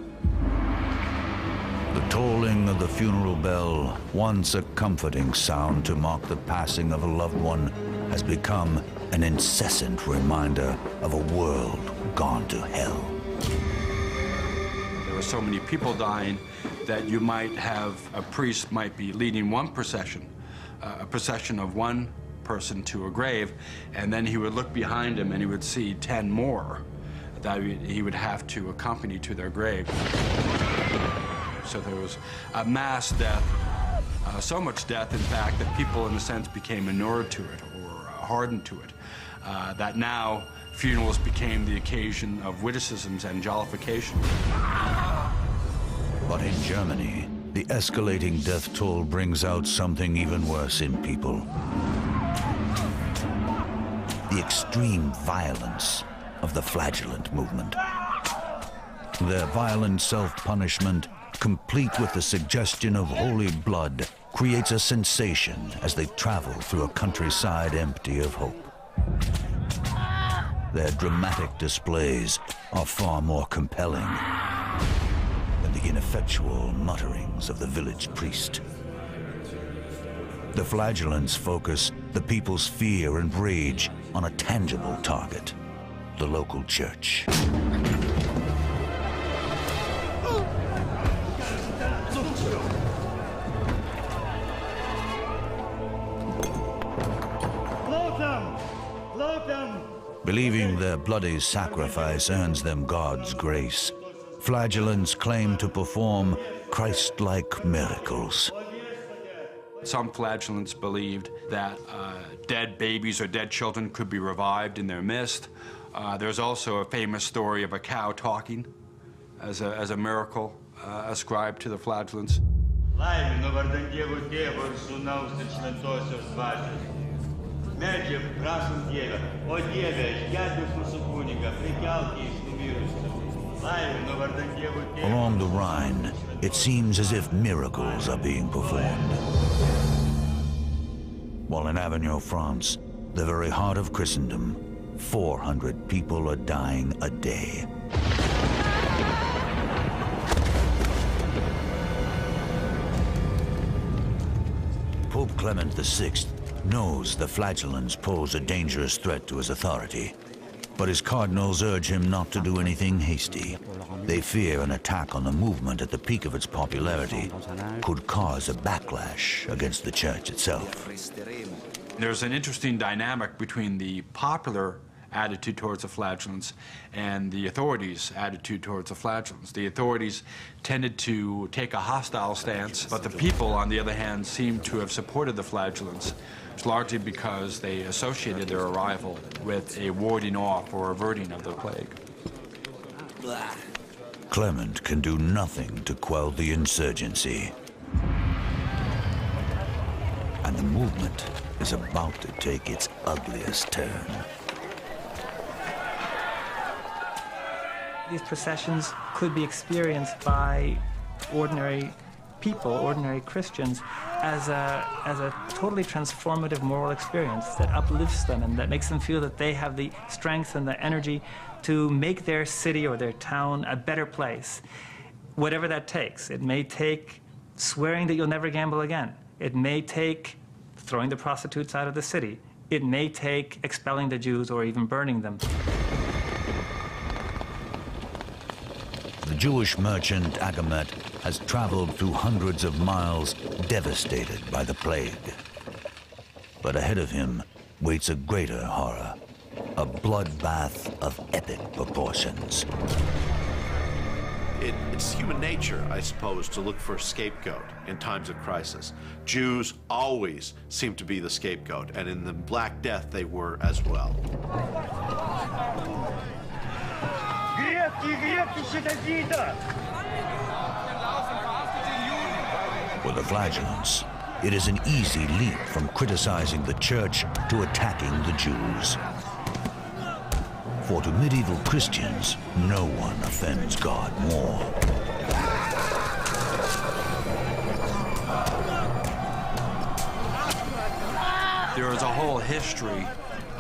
Speaker 1: The tolling of the funeral bell, once a comforting sound to mark the passing of a loved one, has become an incessant reminder of a world gone to hell.
Speaker 5: There were so many people dying that you might have a priest might be leading one procession, a procession of one person to a grave, and then he would look behind him and he would see 10 more that he would have to accompany to their grave. So there was a mass death, so much death, in fact, that people, in a sense, became inured to it or hardened to it, that now funerals became the occasion of witticisms and jollification.
Speaker 1: But in Germany, the escalating death toll brings out something even worse in people. The extreme violence of the flagellant movement. Their violent self-punishment, complete with the suggestion of holy blood, creates a sensation as they travel through a countryside empty of hope. Their dramatic displays are far more compelling than the ineffectual mutterings of the village priest. The flagellants focus the people's fear and rage on a tangible target, the local church. Believing their bloody sacrifice earns them God's grace, flagellants claim to perform Christ-like miracles.
Speaker 5: Some flagellants believed that dead babies or dead children could be revived in their midst. There's also a famous story of a cow talking as a miracle ascribed to the flagellants.
Speaker 1: Along the Rhine, it seems as if miracles are being performed. While in Avignon, France, the very heart of Christendom, 400 people are dying a day. Pope Clement VI knows the flagellants pose a dangerous threat to his authority, but his cardinals urge him not to do anything hasty. They fear an attack on the movement at the peak of its popularity could cause a backlash against the church itself.
Speaker 5: There's an interesting dynamic between the popular attitude towards the flagellants and the authorities' attitude towards the flagellants. The authorities tended to take a hostile stance, but the people, on the other hand, seemed to have supported the flagellants, largely because they associated their arrival with a warding off or averting of the plague.
Speaker 1: Clement can do nothing to quell the insurgency. And the movement is about to take its ugliest turn.
Speaker 3: These processions could be experienced by ordinary people, ordinary Christians, as a totally transformative moral experience that uplifts them and that makes them feel that they have the strength and the energy to make their city or their town a better place, whatever that takes. It may take swearing that you'll never gamble again. It may take throwing the prostitutes out of the city. It may take expelling the Jews or even burning them.
Speaker 1: The Jewish merchant Agamet has traveled through hundreds of miles, devastated by the plague. But ahead of him waits a greater horror, a bloodbath of epic proportions.
Speaker 2: It's human nature, I suppose, to look for a scapegoat in times of crisis. Jews always seem to be the scapegoat, and in the Black Death they were as well.
Speaker 1: For the flagellants, it is an easy leap from criticizing the church to attacking the Jews. For to medieval Christians, no one offends God more.
Speaker 5: There is a whole history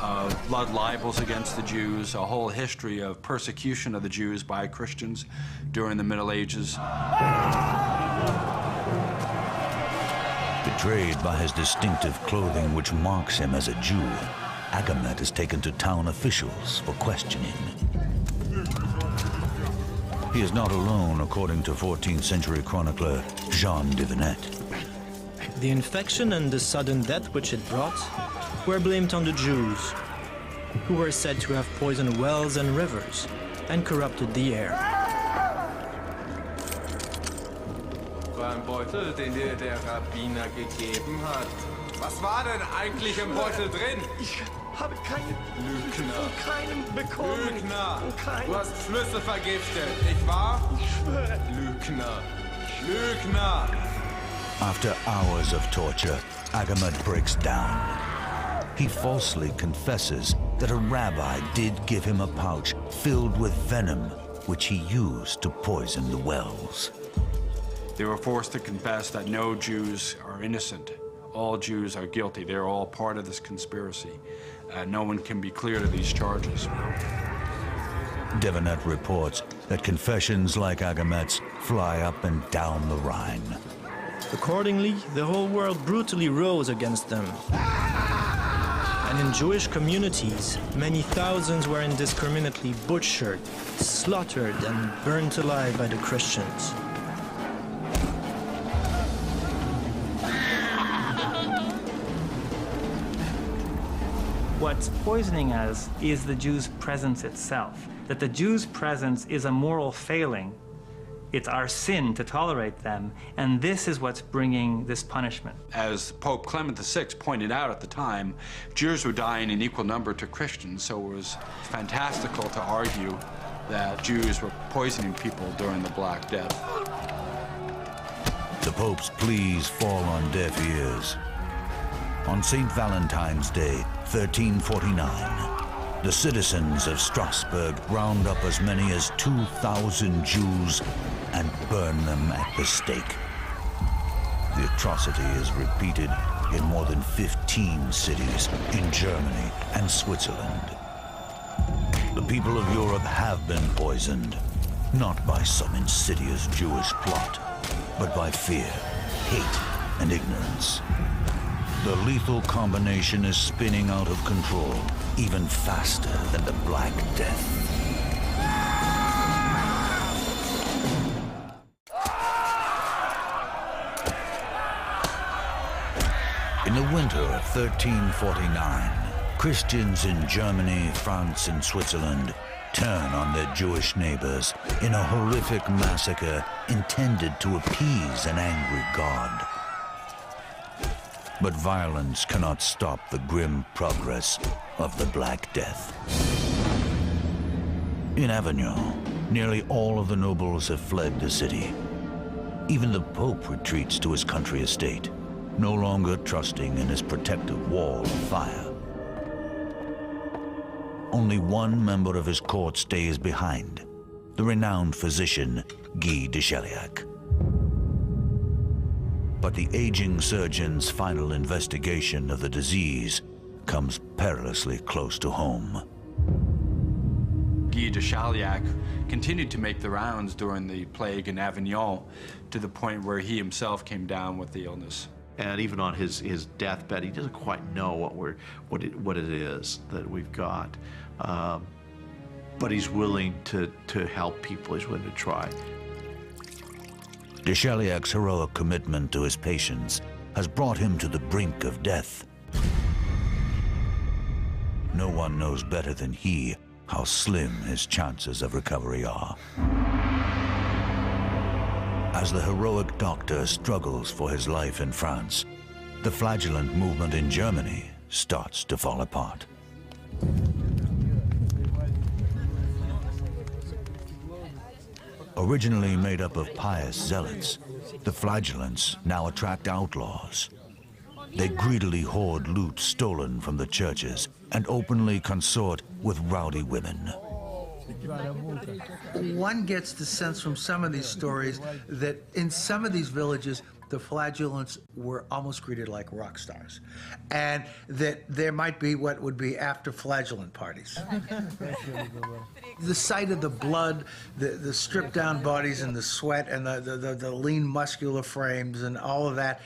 Speaker 5: of blood libels against the Jews, a whole history of persecution of the Jews by Christians during the Middle Ages.
Speaker 1: Betrayed by his distinctive clothing which marks him as a Jew, Agamet is taken to town officials for questioning. He is not alone, according to 14th century chronicler Jean de Venette.
Speaker 20: The infection and the sudden death which it brought were blamed on the Jews, who were said to have poisoned wells and rivers and corrupted the air.
Speaker 14: Ein Beutel, den dir der Rabbiner gegeben hat. Was war denn eigentlich im Beutel drin?
Speaker 19: Ich habe keinen
Speaker 14: Lügner.
Speaker 19: Von keinem bekommen.
Speaker 14: Lügner.
Speaker 19: Von keinem.
Speaker 14: Du hast Flüsse vergiftet, nicht wahr?
Speaker 19: Ich schwöre.
Speaker 14: Lügner. Lügner.
Speaker 1: After hours of torture, Agamet breaks down. He falsely confesses that a rabbi did give him a pouch filled with venom, which he used to poison the wells.
Speaker 5: They were forced to confess that no Jews are innocent. All Jews are guilty. They're all part of this conspiracy. No one can be cleared of these charges.
Speaker 1: De Venette reports that confessions like Agamet's fly up and down the Rhine.
Speaker 20: Accordingly, the whole world brutally rose against them. And in Jewish communities, many thousands were indiscriminately butchered, slaughtered, and burnt alive by the Christians.
Speaker 3: What's poisoning us is the Jew's presence itself. That the Jew's presence is a moral failing. It's our sin to tolerate them, and this is what's bringing this punishment.
Speaker 5: As Pope Clement VI pointed out at the time, Jews were dying in equal number to Christians, so it was fantastical to argue that Jews were poisoning people during the Black Death.
Speaker 1: The Pope's pleas fall on deaf ears. On St. Valentine's Day, 1349, the citizens of Strasbourg round up as many as 2,000 Jews and burn them at the stake. The atrocity is repeated in more than 15 cities in Germany and Switzerland. The people of Europe have been poisoned, not by some insidious Jewish plot, but by fear, hate, and ignorance. The lethal combination is spinning out of control, even faster than the Black Death. In the winter of 1349, Christians in Germany, France, and Switzerland turn on their Jewish neighbors in a horrific massacre intended to appease an angry God. But violence cannot stop the grim progress of the Black Death. In Avignon, nearly all of the nobles have fled the city. Even the Pope retreats to his country estate, no longer trusting in his protective wall of fire. Only one member of his court stays behind, the renowned physician Guy de Chauliac. But the aging surgeon's final investigation of the disease comes perilously close to home.
Speaker 5: Guy de Chauliac continued to make the rounds during the plague in Avignon, to the point where he himself came down with the illness.
Speaker 2: And even on his deathbed, he doesn't quite know what it is that we've got. But he's willing to help people. He's willing to try.
Speaker 1: De Chauliac's heroic commitment to his patients has brought him to the brink of death. No one knows better than he how slim his chances of recovery are. As the heroic doctor struggles for his life in France, the flagellant movement in Germany starts to fall apart. Originally made up of pious zealots, the flagellants now attract outlaws. They greedily hoard loot stolen from the churches and openly consort with rowdy women.
Speaker 7: One gets the sense from some of these stories that in some of these villages, the flagellants were almost treated like rock stars, and that there might be what would be after flagellant parties. The sight of the blood, the stripped down bodies and the sweat and the lean muscular frames and all of that,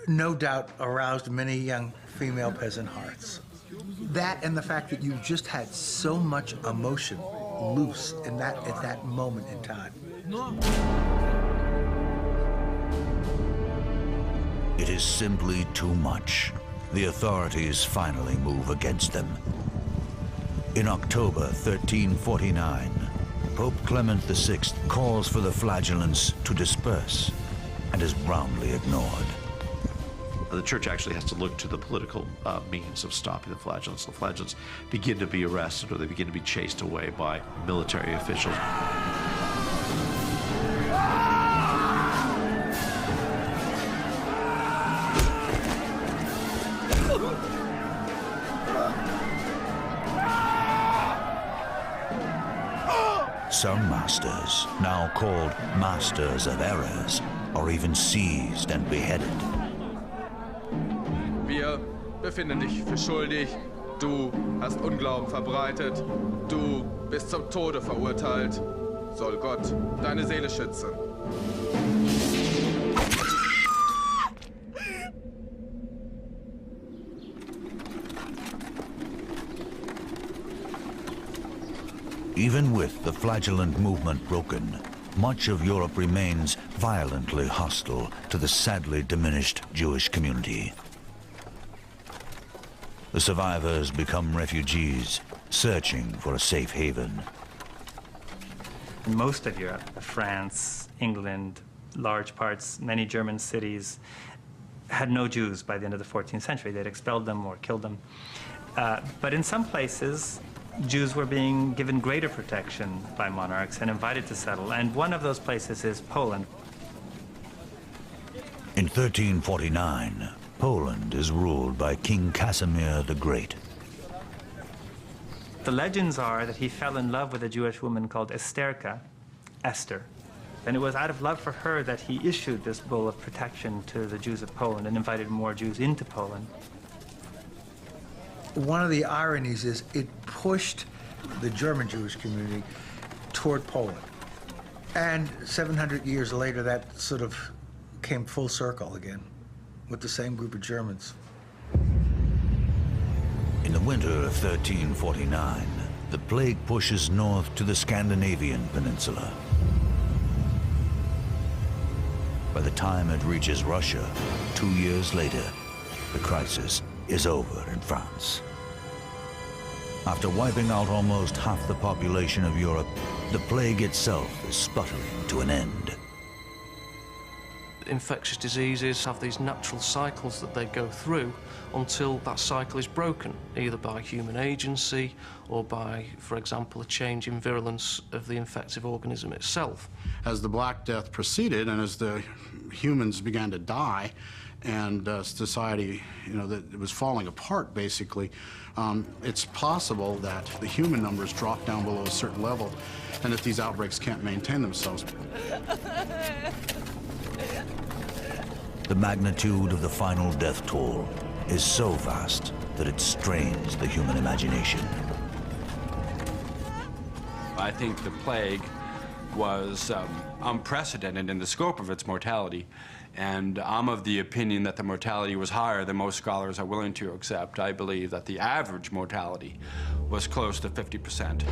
Speaker 7: no doubt aroused many young female peasant hearts. That and the fact that you just had so much emotion loose at that moment in time.
Speaker 1: It is simply too much. The authorities finally move against them. In October 1349, Pope Clement VI calls for the flagellants to disperse and is roundly ignored.
Speaker 2: The church actually has to look to the political means of stopping the flagellants. The flagellants begin to be arrested, or they begin to be chased away by military officials.
Speaker 1: Some masters, now called Masters of Errors, are even seized and beheaded.
Speaker 14: Wir befinden dich für schuldig. Du hast Unglauben verbreitet. Du bist zum Tode verurteilt. Soll Gott deine Seele schützen.
Speaker 1: Even with the flagellant movement broken, much of Europe remains violently hostile to the sadly diminished Jewish community. The survivors become refugees, searching for a safe haven.
Speaker 3: In most of Europe, France, England, large parts, many German cities, had no Jews by the end of the 14th century. They'd expelled them or killed them. But in some places, Jews were being given greater protection by monarchs and invited to settle, and one of those places is Poland.
Speaker 1: In 1349, Poland is ruled by King Casimir the Great.
Speaker 3: The legends are that he fell in love with a Jewish woman called Esther, and it was out of love for her that he issued this bull of protection to the Jews of Poland and invited more Jews into Poland.
Speaker 7: One of the ironies is it pushed the German Jewish community toward Poland. And 700 years later, that sort of came full circle again with the same group of Germans.
Speaker 1: In the winter of 1349, the plague pushes north to the Scandinavian peninsula. By the time it reaches Russia, 2 years later, the crisis is over in France. After wiping out almost half the population of Europe, the plague itself is sputtering to an end.
Speaker 9: Infectious diseases have these natural cycles that they go through until that cycle is broken, either by human agency or by, for example, a change in virulence of the infective organism itself.
Speaker 10: As the Black Death proceeded and as the humans began to die, and society, that it was falling apart, basically, it's possible that the human numbers drop down below a certain level and that these outbreaks can't maintain themselves.
Speaker 1: The magnitude of the final death toll is so vast that it strains the human imagination.
Speaker 5: I think the plague was unprecedented in the scope of its mortality, and I'm of the opinion that the mortality was higher than most scholars are willing to accept. I believe that the average mortality was close to 50%,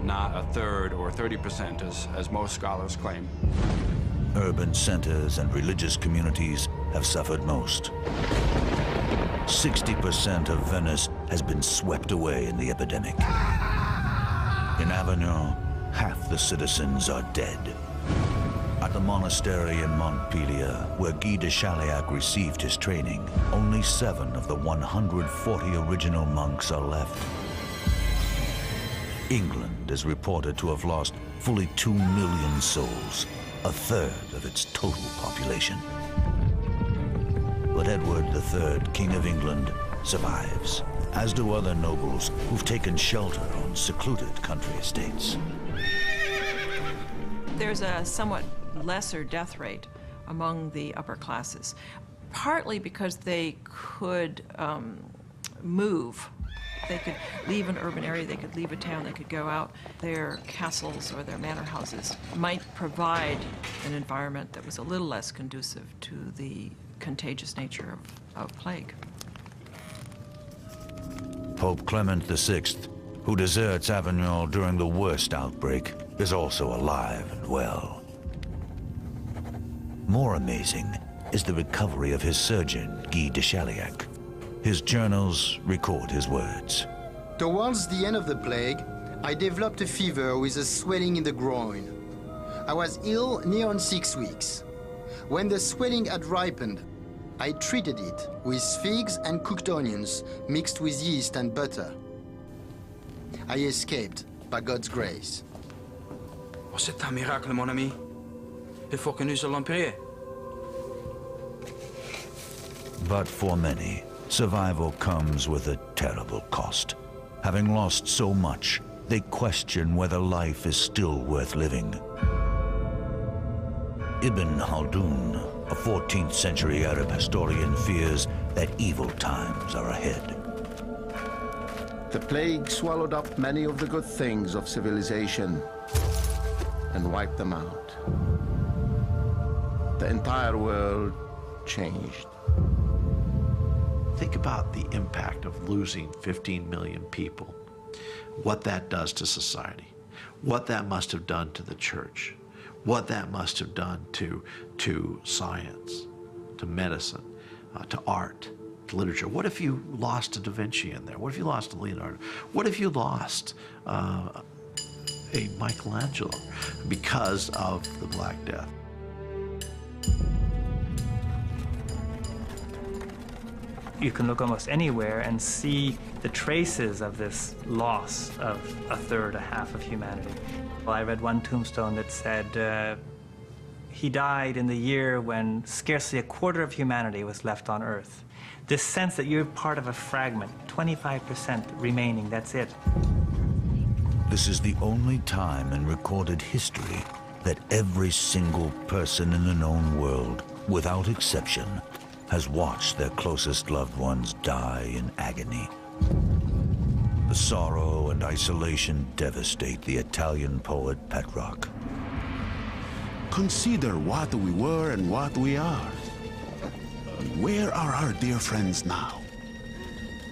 Speaker 5: not a third or 30% as most scholars claim.
Speaker 1: Urban centers and religious communities have suffered most. 60% of Venice has been swept away in the epidemic. In Avignon, half the citizens are dead. At the monastery in Montpellier, where Guy de Chaliac received his training, only 7 of the 140 original monks are left. England is reported to have lost fully 2 million souls, a third of its total population. But Edward III, King of England, survives, as do other nobles who've taken shelter on secluded country estates.
Speaker 6: There's a somewhat lesser death rate among the upper classes, partly because they could move. They could leave an urban area, they could leave a town, they could go out. Their castles or their manor houses might provide an environment that was a little less conducive to the contagious nature of plague.
Speaker 1: Pope Clement VI, who deserts Avignon during the worst outbreak, is also alive and well. More amazing is the recovery of his surgeon, Guy de Chaliac. His journals record his words.
Speaker 15: Towards the end of the plague, I developed a fever with a swelling in the groin. I was ill near on 6 weeks. When the swelling had ripened, I treated it with figs and cooked onions mixed with yeast and butter. I escaped by God's grace.
Speaker 18: Oh, c'est un miracle, mon ami. Il faut que nous allons prier.
Speaker 1: But for many, survival comes with a terrible cost. Having lost so much, they question whether life is still worth living. Ibn Khaldun, a 14th century Arab historian, fears that evil times are ahead.
Speaker 22: The plague swallowed up many of the good things of civilization and wiped them out. The entire world changed.
Speaker 2: Think about the impact of losing 15 million people, what that does to society, what that must have done to the church, what that must have done to science, to medicine, to art, to literature. What if you lost a Da Vinci in there? What if you lost a Leonardo? What if you lost a Michelangelo because of the Black Death?
Speaker 3: You can look almost anywhere and see the traces of this loss of a third, a half of humanity. Well, I read one tombstone that said he died in the year when scarcely a quarter of humanity was left on Earth. This sense that you're part of a fragment, 25% remaining, that's it.
Speaker 1: This is the only time in recorded history that every single person in the known world, without exception, has watched their closest loved ones die in agony. The sorrow and isolation devastate the Italian poet Petrarch.
Speaker 13: Consider what we were and what we are. Where are our dear friends now?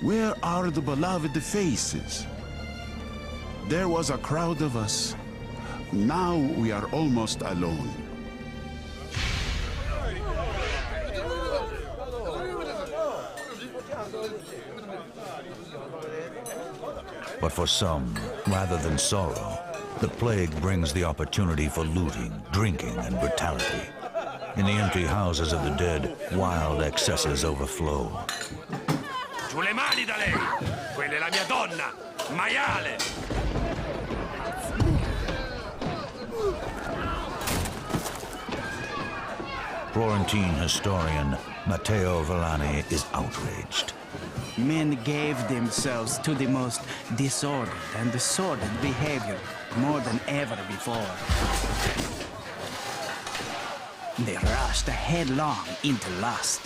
Speaker 13: Where are the beloved faces? There was a crowd of us. Now we are almost alone.
Speaker 1: But for some, rather than sorrow, the plague brings the opportunity for looting, drinking, and brutality. In the empty houses of the dead, wild excesses overflow.
Speaker 8: Giù le mani da lei! Quella è la mia donna! Maiale!
Speaker 1: Florentine historian Matteo Villani is outraged.
Speaker 12: Men gave themselves to the most disordered and sordid behavior more than ever before. They rushed headlong into lust.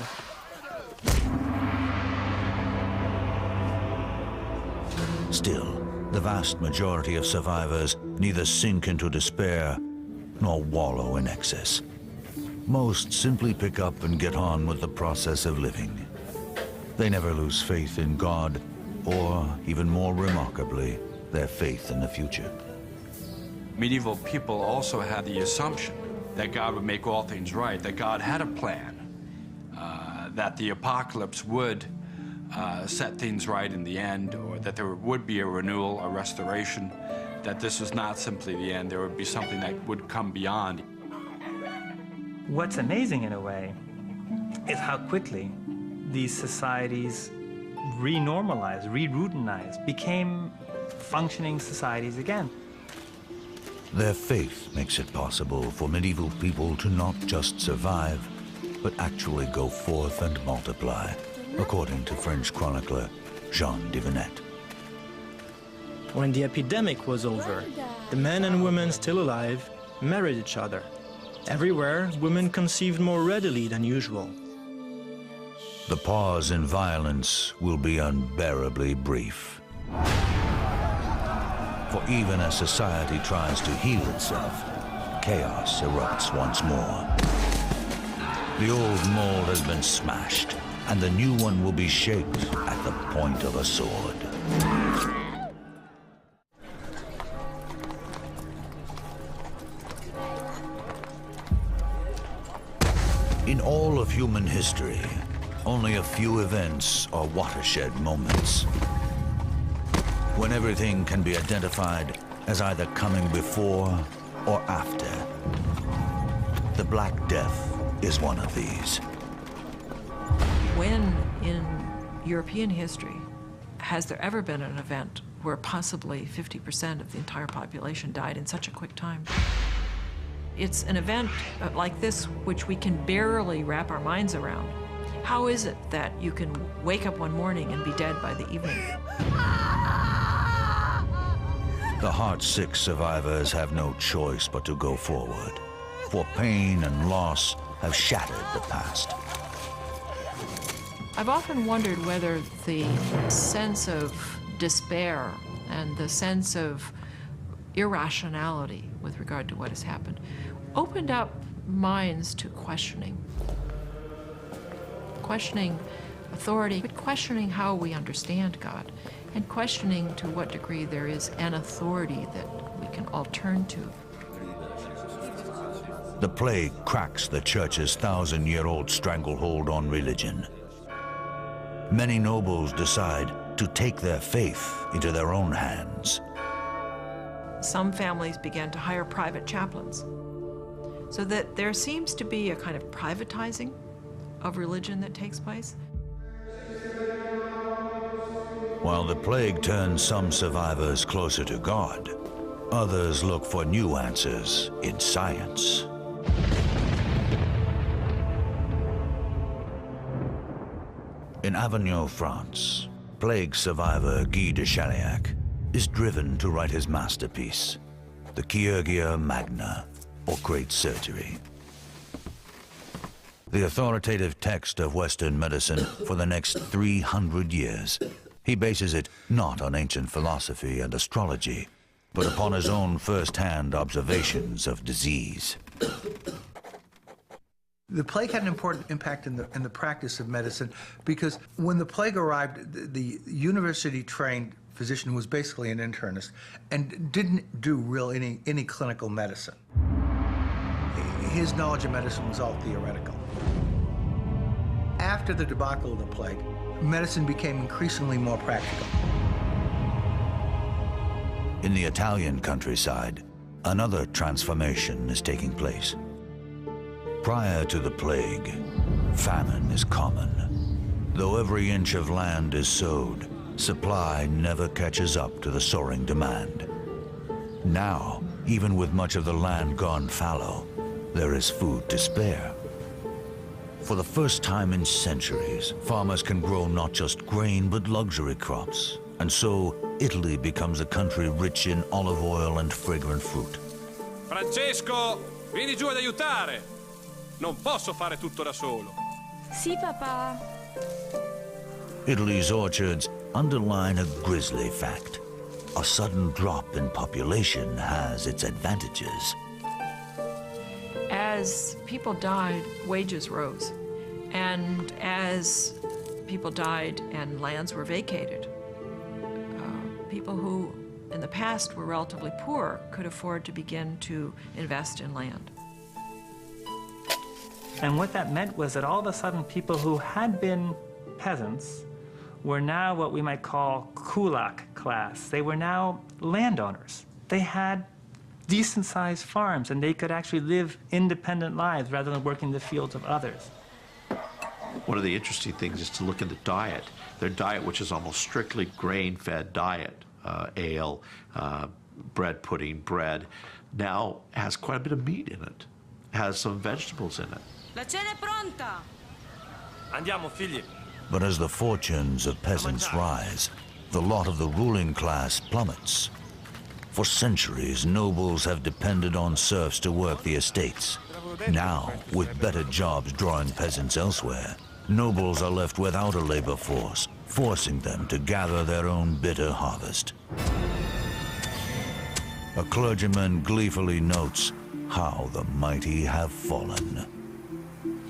Speaker 1: Still, the vast majority of survivors neither sink into despair nor wallow in excess. Most simply pick up and get on with the process of living. They never lose faith in God, or, even more remarkably, their faith in the future.
Speaker 5: Medieval people also had the assumption that God would make all things right, that God had a plan, that the apocalypse would set things right in the end, or that there would be a renewal, a restoration, that this was not simply the end, there would be something that would come beyond.
Speaker 3: What's amazing in a way is how quickly these societies renormalized, re-routinized, became functioning societies again.
Speaker 1: Their faith makes it possible for medieval people to not just survive, but actually go forth and multiply, according to French chronicler Jean de Venette.
Speaker 20: When the epidemic was over, the men and women still alive married each other. Everywhere, women conceived more readily than usual.
Speaker 1: The pause in violence will be unbearably brief. For even as society tries to heal itself, chaos erupts once more. The old mold has been smashed, and the new one will be shaped at the point of a sword. In all of human history, only a few events are watershed moments, when everything can be identified as either coming before or after. The Black Death is one of these.
Speaker 6: When in European history has there ever been an event where possibly 50% of the entire population died in such a quick time? It's an event like this which we can barely wrap our minds around. How is it that you can wake up one morning and be dead by the evening?
Speaker 1: The heart-sick survivors have no choice but to go forward, for pain and loss have shattered the past.
Speaker 6: I've often wondered whether the sense of despair and the sense of irrationality with regard to what has happened opened up minds to questioning authority, but questioning how we understand God, and questioning to what degree there is an authority that we can all turn to.
Speaker 1: The plague cracks the church's 1,000-year-old stranglehold on religion. Many nobles decide to take their faith into their own hands.
Speaker 6: Some families began to hire private chaplains, so that there seems to be a kind of privatizing of religion that takes place.
Speaker 1: While the plague turns some survivors closer to God, others look for new answers in science. In Avignon, France, plague survivor Guy de Chaliac is driven to write his masterpiece, the Chirurgia Magna, or Great Surgery. The authoritative text of Western medicine for the next 300 years. He bases it not on ancient philosophy and astrology, but upon his own first-hand observations of disease.
Speaker 7: The plague had an important impact in the practice of medicine, because when the plague arrived, the university-trained physician was basically an internist and didn't do any clinical medicine. His knowledge of medicine was all theoretical. After the debacle of the plague, medicine became increasingly more practical.
Speaker 1: In the Italian countryside, another transformation is taking place. Prior to the plague, famine is common. Though every inch of land is sowed, supply never catches up to the soaring demand. Now, even with much of the land gone fallow, there is food to spare. For the first time in centuries, farmers can grow not just grain, but luxury crops. And so, Italy becomes a country rich in olive oil and fragrant fruit.
Speaker 8: Francesco, vieni giù ad aiutare. Non posso fare tutto da solo.
Speaker 16: Sì, papà.
Speaker 1: Italy's orchards underline a grisly fact. A sudden drop in population has its advantages.
Speaker 6: As people died, wages rose. And as people died and lands were vacated, people who in the past were relatively poor could afford to begin to invest in land.
Speaker 3: And what that meant was that all of a sudden people who had been peasants were now what we might call kulak class. They were now landowners. They had decent-sized farms, and they could actually live independent lives rather than working the fields of others.
Speaker 2: One of the interesting things is to look at the diet. Their diet, which is almost strictly grain-fed diet, ale, bread pudding, bread, now has quite a bit of meat in it, has some vegetables in it.
Speaker 16: La cena è pronta.
Speaker 8: Andiamo, figli.
Speaker 1: But as the fortunes of peasants rise, the lot of the ruling class plummets. For centuries, nobles have depended on serfs to work the estates. Now, with better jobs drawing peasants elsewhere, nobles are left without a labor force, forcing them to gather their own bitter harvest. A clergyman gleefully notes how the mighty have fallen.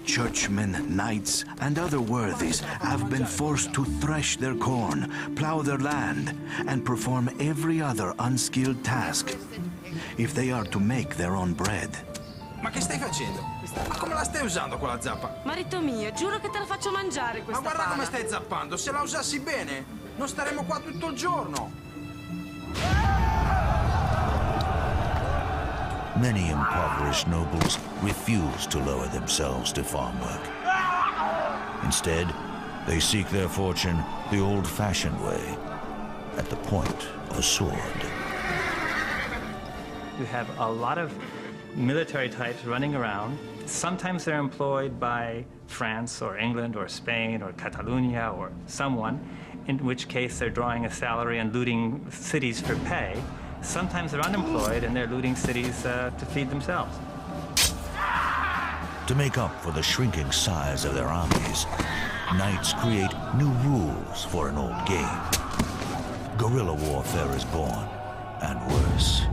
Speaker 13: Churchmen, knights, and other worthies have been forced to thresh their corn, plow their land, and perform every other unskilled task if they are to make their own bread.
Speaker 18: Ma che stai facendo? Ma come la stai usando quella zappa?
Speaker 16: Marito mio, giuro che te la faccio mangiare questa
Speaker 18: Ma guarda
Speaker 16: pala.
Speaker 18: come stai zappando, se la usassi bene, non staremo qua tutto il giorno.
Speaker 1: Many impoverished nobles refuse to lower themselves to farm work. Instead, they seek their fortune the old-fashioned way, at the point of a sword.
Speaker 3: You have a lot of military types running around. Sometimes they're employed by France or England or Spain or Catalonia or someone, in which case they're drawing a salary and looting cities for pay. Sometimes they're unemployed and they're looting cities to feed themselves.
Speaker 1: To make up for the shrinking size of their armies, knights create new rules for an old game. Guerrilla warfare is born, and worse.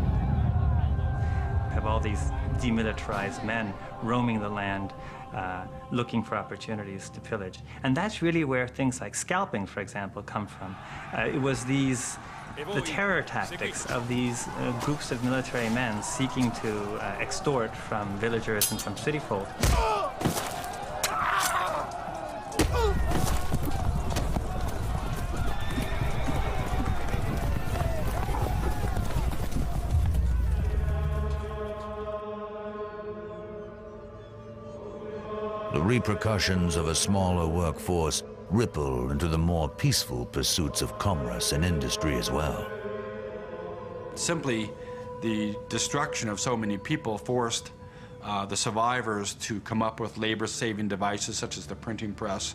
Speaker 3: Have all these demilitarized men roaming the land, looking for opportunities to pillage. And that's really where things like scalping, for example, come from. It was the terror tactics of these groups of military men seeking to extort from villagers and from city folk.
Speaker 1: The repercussions of a smaller workforce ripple into the more peaceful pursuits of commerce and industry as well.
Speaker 5: Simply, the destruction of so many people forced the survivors to come up with labor-saving devices such as the printing press.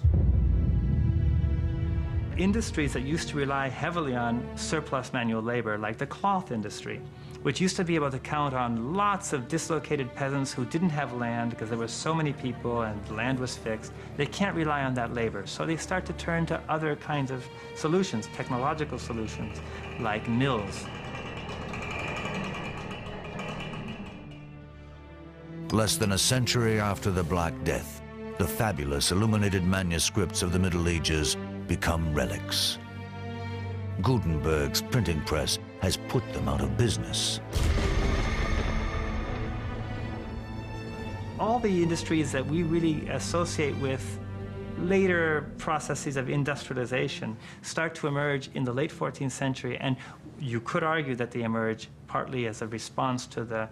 Speaker 3: Industries that used to rely heavily on surplus manual labor, like the cloth industry, which used to be able to count on lots of dislocated peasants who didn't have land because there were so many people and the land was fixed. They can't rely on that labor, so they start to turn to other kinds of solutions, technological solutions, like mills.
Speaker 1: Less than a century after the Black Death, the fabulous illuminated manuscripts of the Middle Ages become relics. Gutenberg's printing press has put them out of business.
Speaker 3: All the industries that we really associate with later processes of industrialization start to emerge in the late 14th century, and you could argue that they emerge partly as a response to the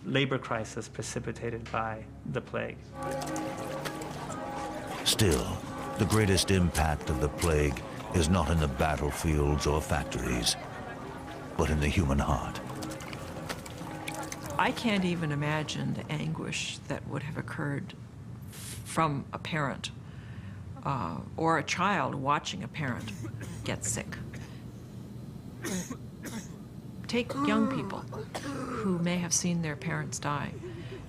Speaker 3: labor crisis precipitated by the plague.
Speaker 1: Still, the greatest impact of the plague is not in the battlefields or factories, but in the human heart.
Speaker 6: I can't even imagine the anguish that would have occurred from a parent, or a child watching a parent get sick. Take young people who may have seen their parents die,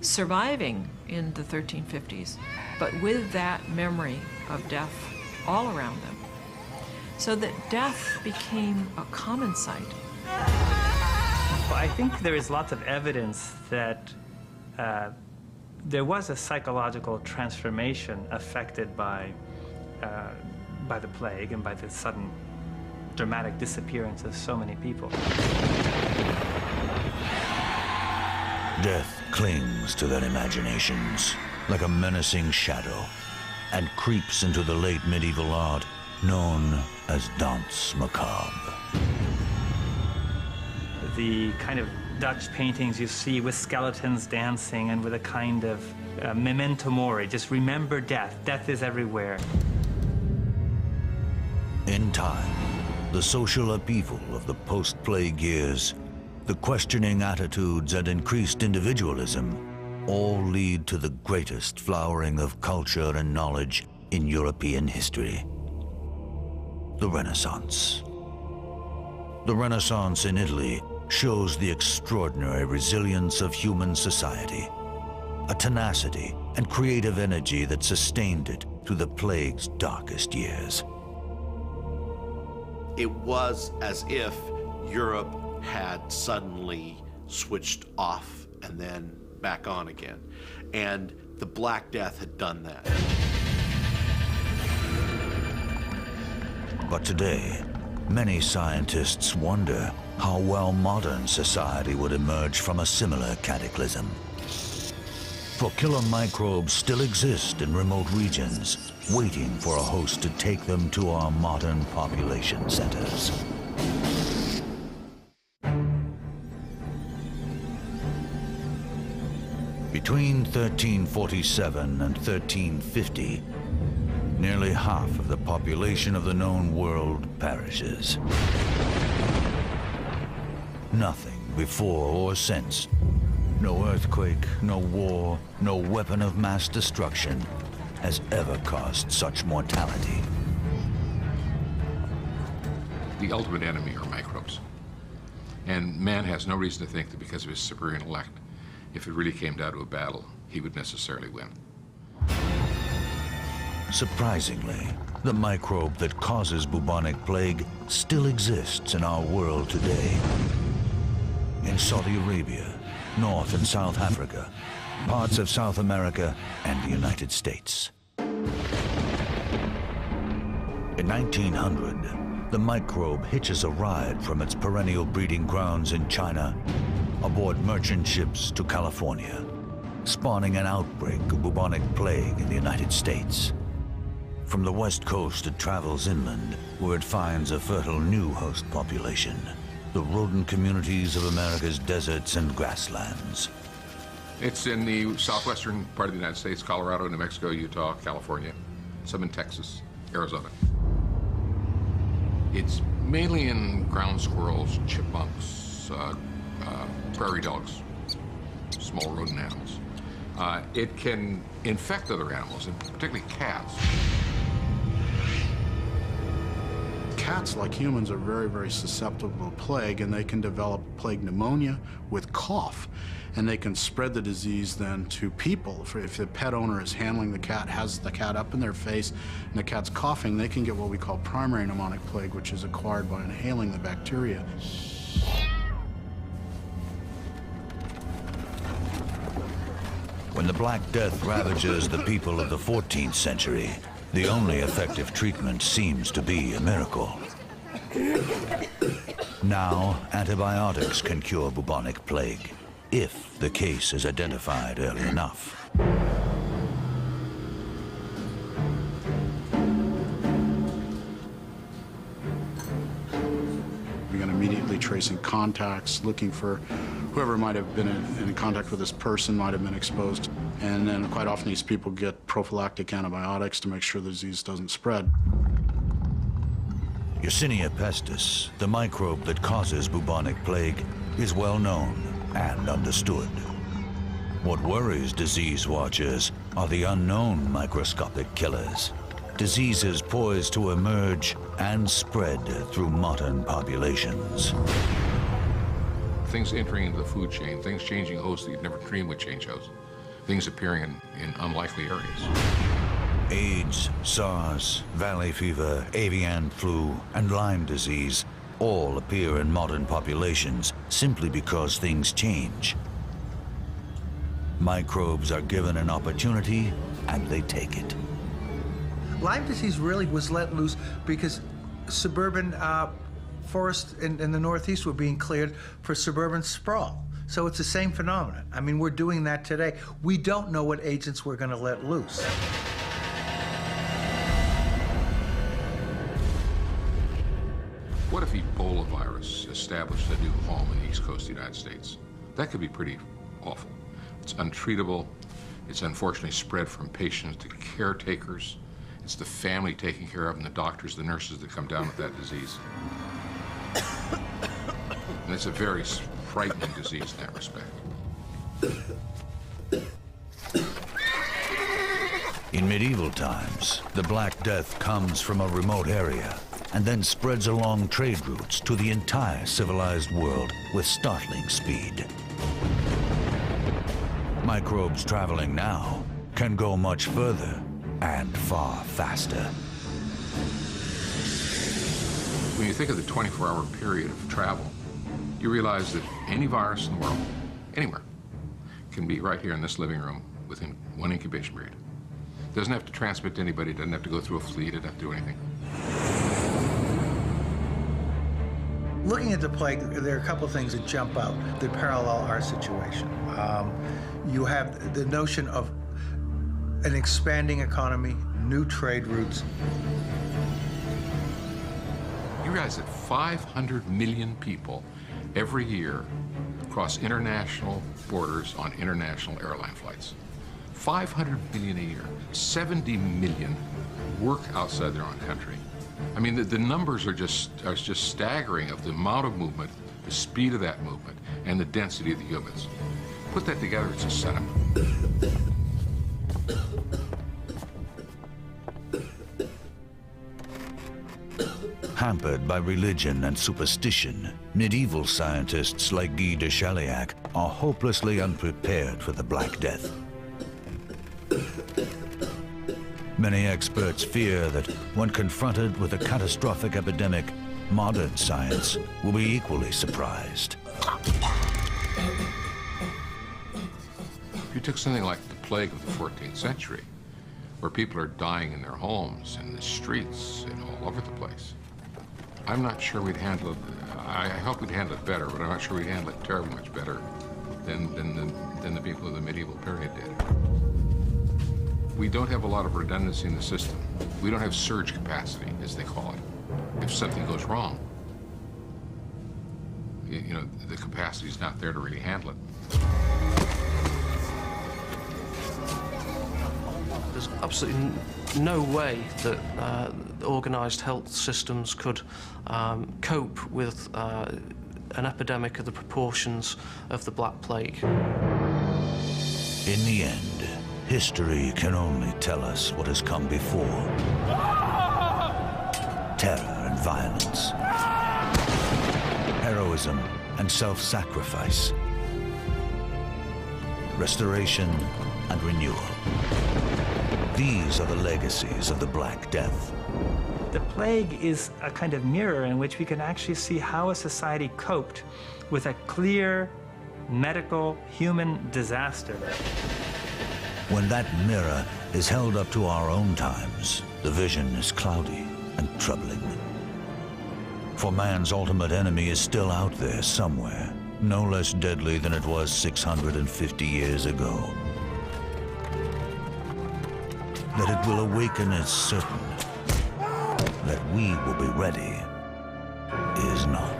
Speaker 6: surviving in the 1350s, but with that memory of death all around them, so that death became a common sight.
Speaker 3: Well, I think there is lots of evidence that there was a psychological transformation affected by the plague and by the sudden dramatic disappearance of so many people.
Speaker 1: Death clings to their imaginations like a menacing shadow and creeps into the late medieval art known as danse macabre.
Speaker 3: The kind of Dutch paintings you see with skeletons dancing and with a kind of memento mori, just remember death. Death is everywhere.
Speaker 1: In time, the social upheaval of the post-plague years, the questioning attitudes and increased individualism all lead to the greatest flowering of culture and knowledge in European history: the Renaissance. The Renaissance in Italy shows the extraordinary resilience of human society, a tenacity and creative energy that sustained it through the plague's darkest years.
Speaker 2: It was as if Europe had suddenly switched off and then back on again. And the Black Death had done that.
Speaker 1: But today, many scientists wonder how well modern society would emerge from a similar cataclysm. For killer microbes still exist in remote regions, waiting for a host to take them to our modern population centers. Between 1347 and 1350, nearly half of the population of the known world perishes. Nothing before or since. No earthquake, no war, no weapon of mass destruction has ever caused such mortality.
Speaker 4: The ultimate enemy are microbes. And man has no reason to think that because of his superior intellect, if it really came down to a battle, he would necessarily win.
Speaker 1: Surprisingly, the microbe that causes bubonic plague still exists in our world today. In Saudi Arabia, North and South Africa, parts of South America, and the United States. In 1900, the microbe hitches a ride from its perennial breeding grounds in China aboard merchant ships to California, spawning an outbreak of bubonic plague in the United States. From the west coast, it travels inland, where it finds a fertile new host population, the rodent communities of America's deserts and grasslands.
Speaker 4: It's in the southwestern part of the United States: Colorado, New Mexico, Utah, California, some in Texas, Arizona. It's mainly in ground squirrels, chipmunks, prairie dogs, small rodent animals. It can infect other animals, and particularly cats.
Speaker 10: Cats, like humans, are very, very susceptible to plague, and they can develop plague pneumonia with cough. And they can spread the disease then to people. If the pet owner is handling the cat, has the cat up in their face, and the cat's coughing, they can get what we call primary pneumonic plague, which is acquired by inhaling the bacteria.
Speaker 1: When the Black Death ravages the people of the 14th century, the only effective treatment seems to be a miracle. Now, antibiotics can cure bubonic plague, if the case is identified early enough.
Speaker 10: Began immediately tracing contacts, looking for whoever might have been in contact with this person might have been exposed. And then quite often these people get prophylactic antibiotics to make sure the disease doesn't spread.
Speaker 1: Yersinia pestis, the microbe that causes bubonic plague, is well known and understood. What worries disease watchers are the unknown microscopic killers. Diseases poised to emerge and spread through modern populations.
Speaker 4: Things entering into the food chain, things changing hosts that you'd never dreamed would change hosts, things appearing in unlikely areas.
Speaker 1: AIDS, SARS, valley fever, avian flu, and Lyme disease all appear in modern populations simply because things change. Microbes are given an opportunity and they take it.
Speaker 7: Lyme disease really was let loose because suburban forests in the Northeast were being cleared for suburban sprawl. So it's the same phenomenon. I mean, we're doing that today. We don't know what agents we're going to let loose.
Speaker 4: What if Ebola virus established a new home in the East Coast of the United States? That could be pretty awful. It's untreatable. It's unfortunately spread from patients to caretakers. It's the family taking care of them, the doctors, the nurses that come down with that disease. And it's a very frightening disease in that respect.
Speaker 1: In medieval times, the Black Death comes from a remote area and then spreads along trade routes to the entire civilized world with startling speed. Microbes traveling now can go much further and far faster.
Speaker 4: When you think of the 24-hour period of travel, you realize that any virus in the world, anywhere, can be right here in this living room within one incubation period. It doesn't have to transmit to anybody, doesn't have to go through a fleet, it doesn't have to do anything.
Speaker 7: Looking at the plague, there are a couple of things that jump out that parallel our situation. You have the notion of an expanding economy, new trade routes.
Speaker 4: You realize that 500 million people every year cross international borders on international airline flights. 500 million a year. 70 million work outside their own country. I mean, the numbers are just staggering of the amount of movement, the speed of that movement, and the density of the humans. Put that together, it's a setup.
Speaker 1: Hampered by religion and superstition, medieval scientists like Guy de Chauliac are hopelessly unprepared for the Black Death. Many experts fear that when confronted with a catastrophic epidemic, modern science will be equally surprised.
Speaker 4: If you took something like the plague of the 14th century, where people are dying in their homes, in the streets, and all over the place, I'm not sure we'd handle it. I hope we'd handle it better, but I'm not sure we'd handle it terribly much better than the people of the medieval period did. We don't have a lot of redundancy in the system. We don't have surge capacity, as they call it. If something goes wrong, you know, the capacity is not there to really handle it.
Speaker 9: There's absolutely no way that organised health systems could cope with an epidemic of the proportions of the Black Plague.
Speaker 1: In the end, history can only tell us what has come before. Terror and violence. Heroism and self-sacrifice. Restoration and renewal. These are the legacies of the Black Death.
Speaker 3: The plague is a kind of mirror in which we can actually see how a society coped with a clear medical human disaster.
Speaker 1: When that mirror is held up to our own times, the vision is cloudy and troubling. For man's ultimate enemy is still out there somewhere, no less deadly than it was 650 years ago. That it will awaken is certain. That we will be ready is not.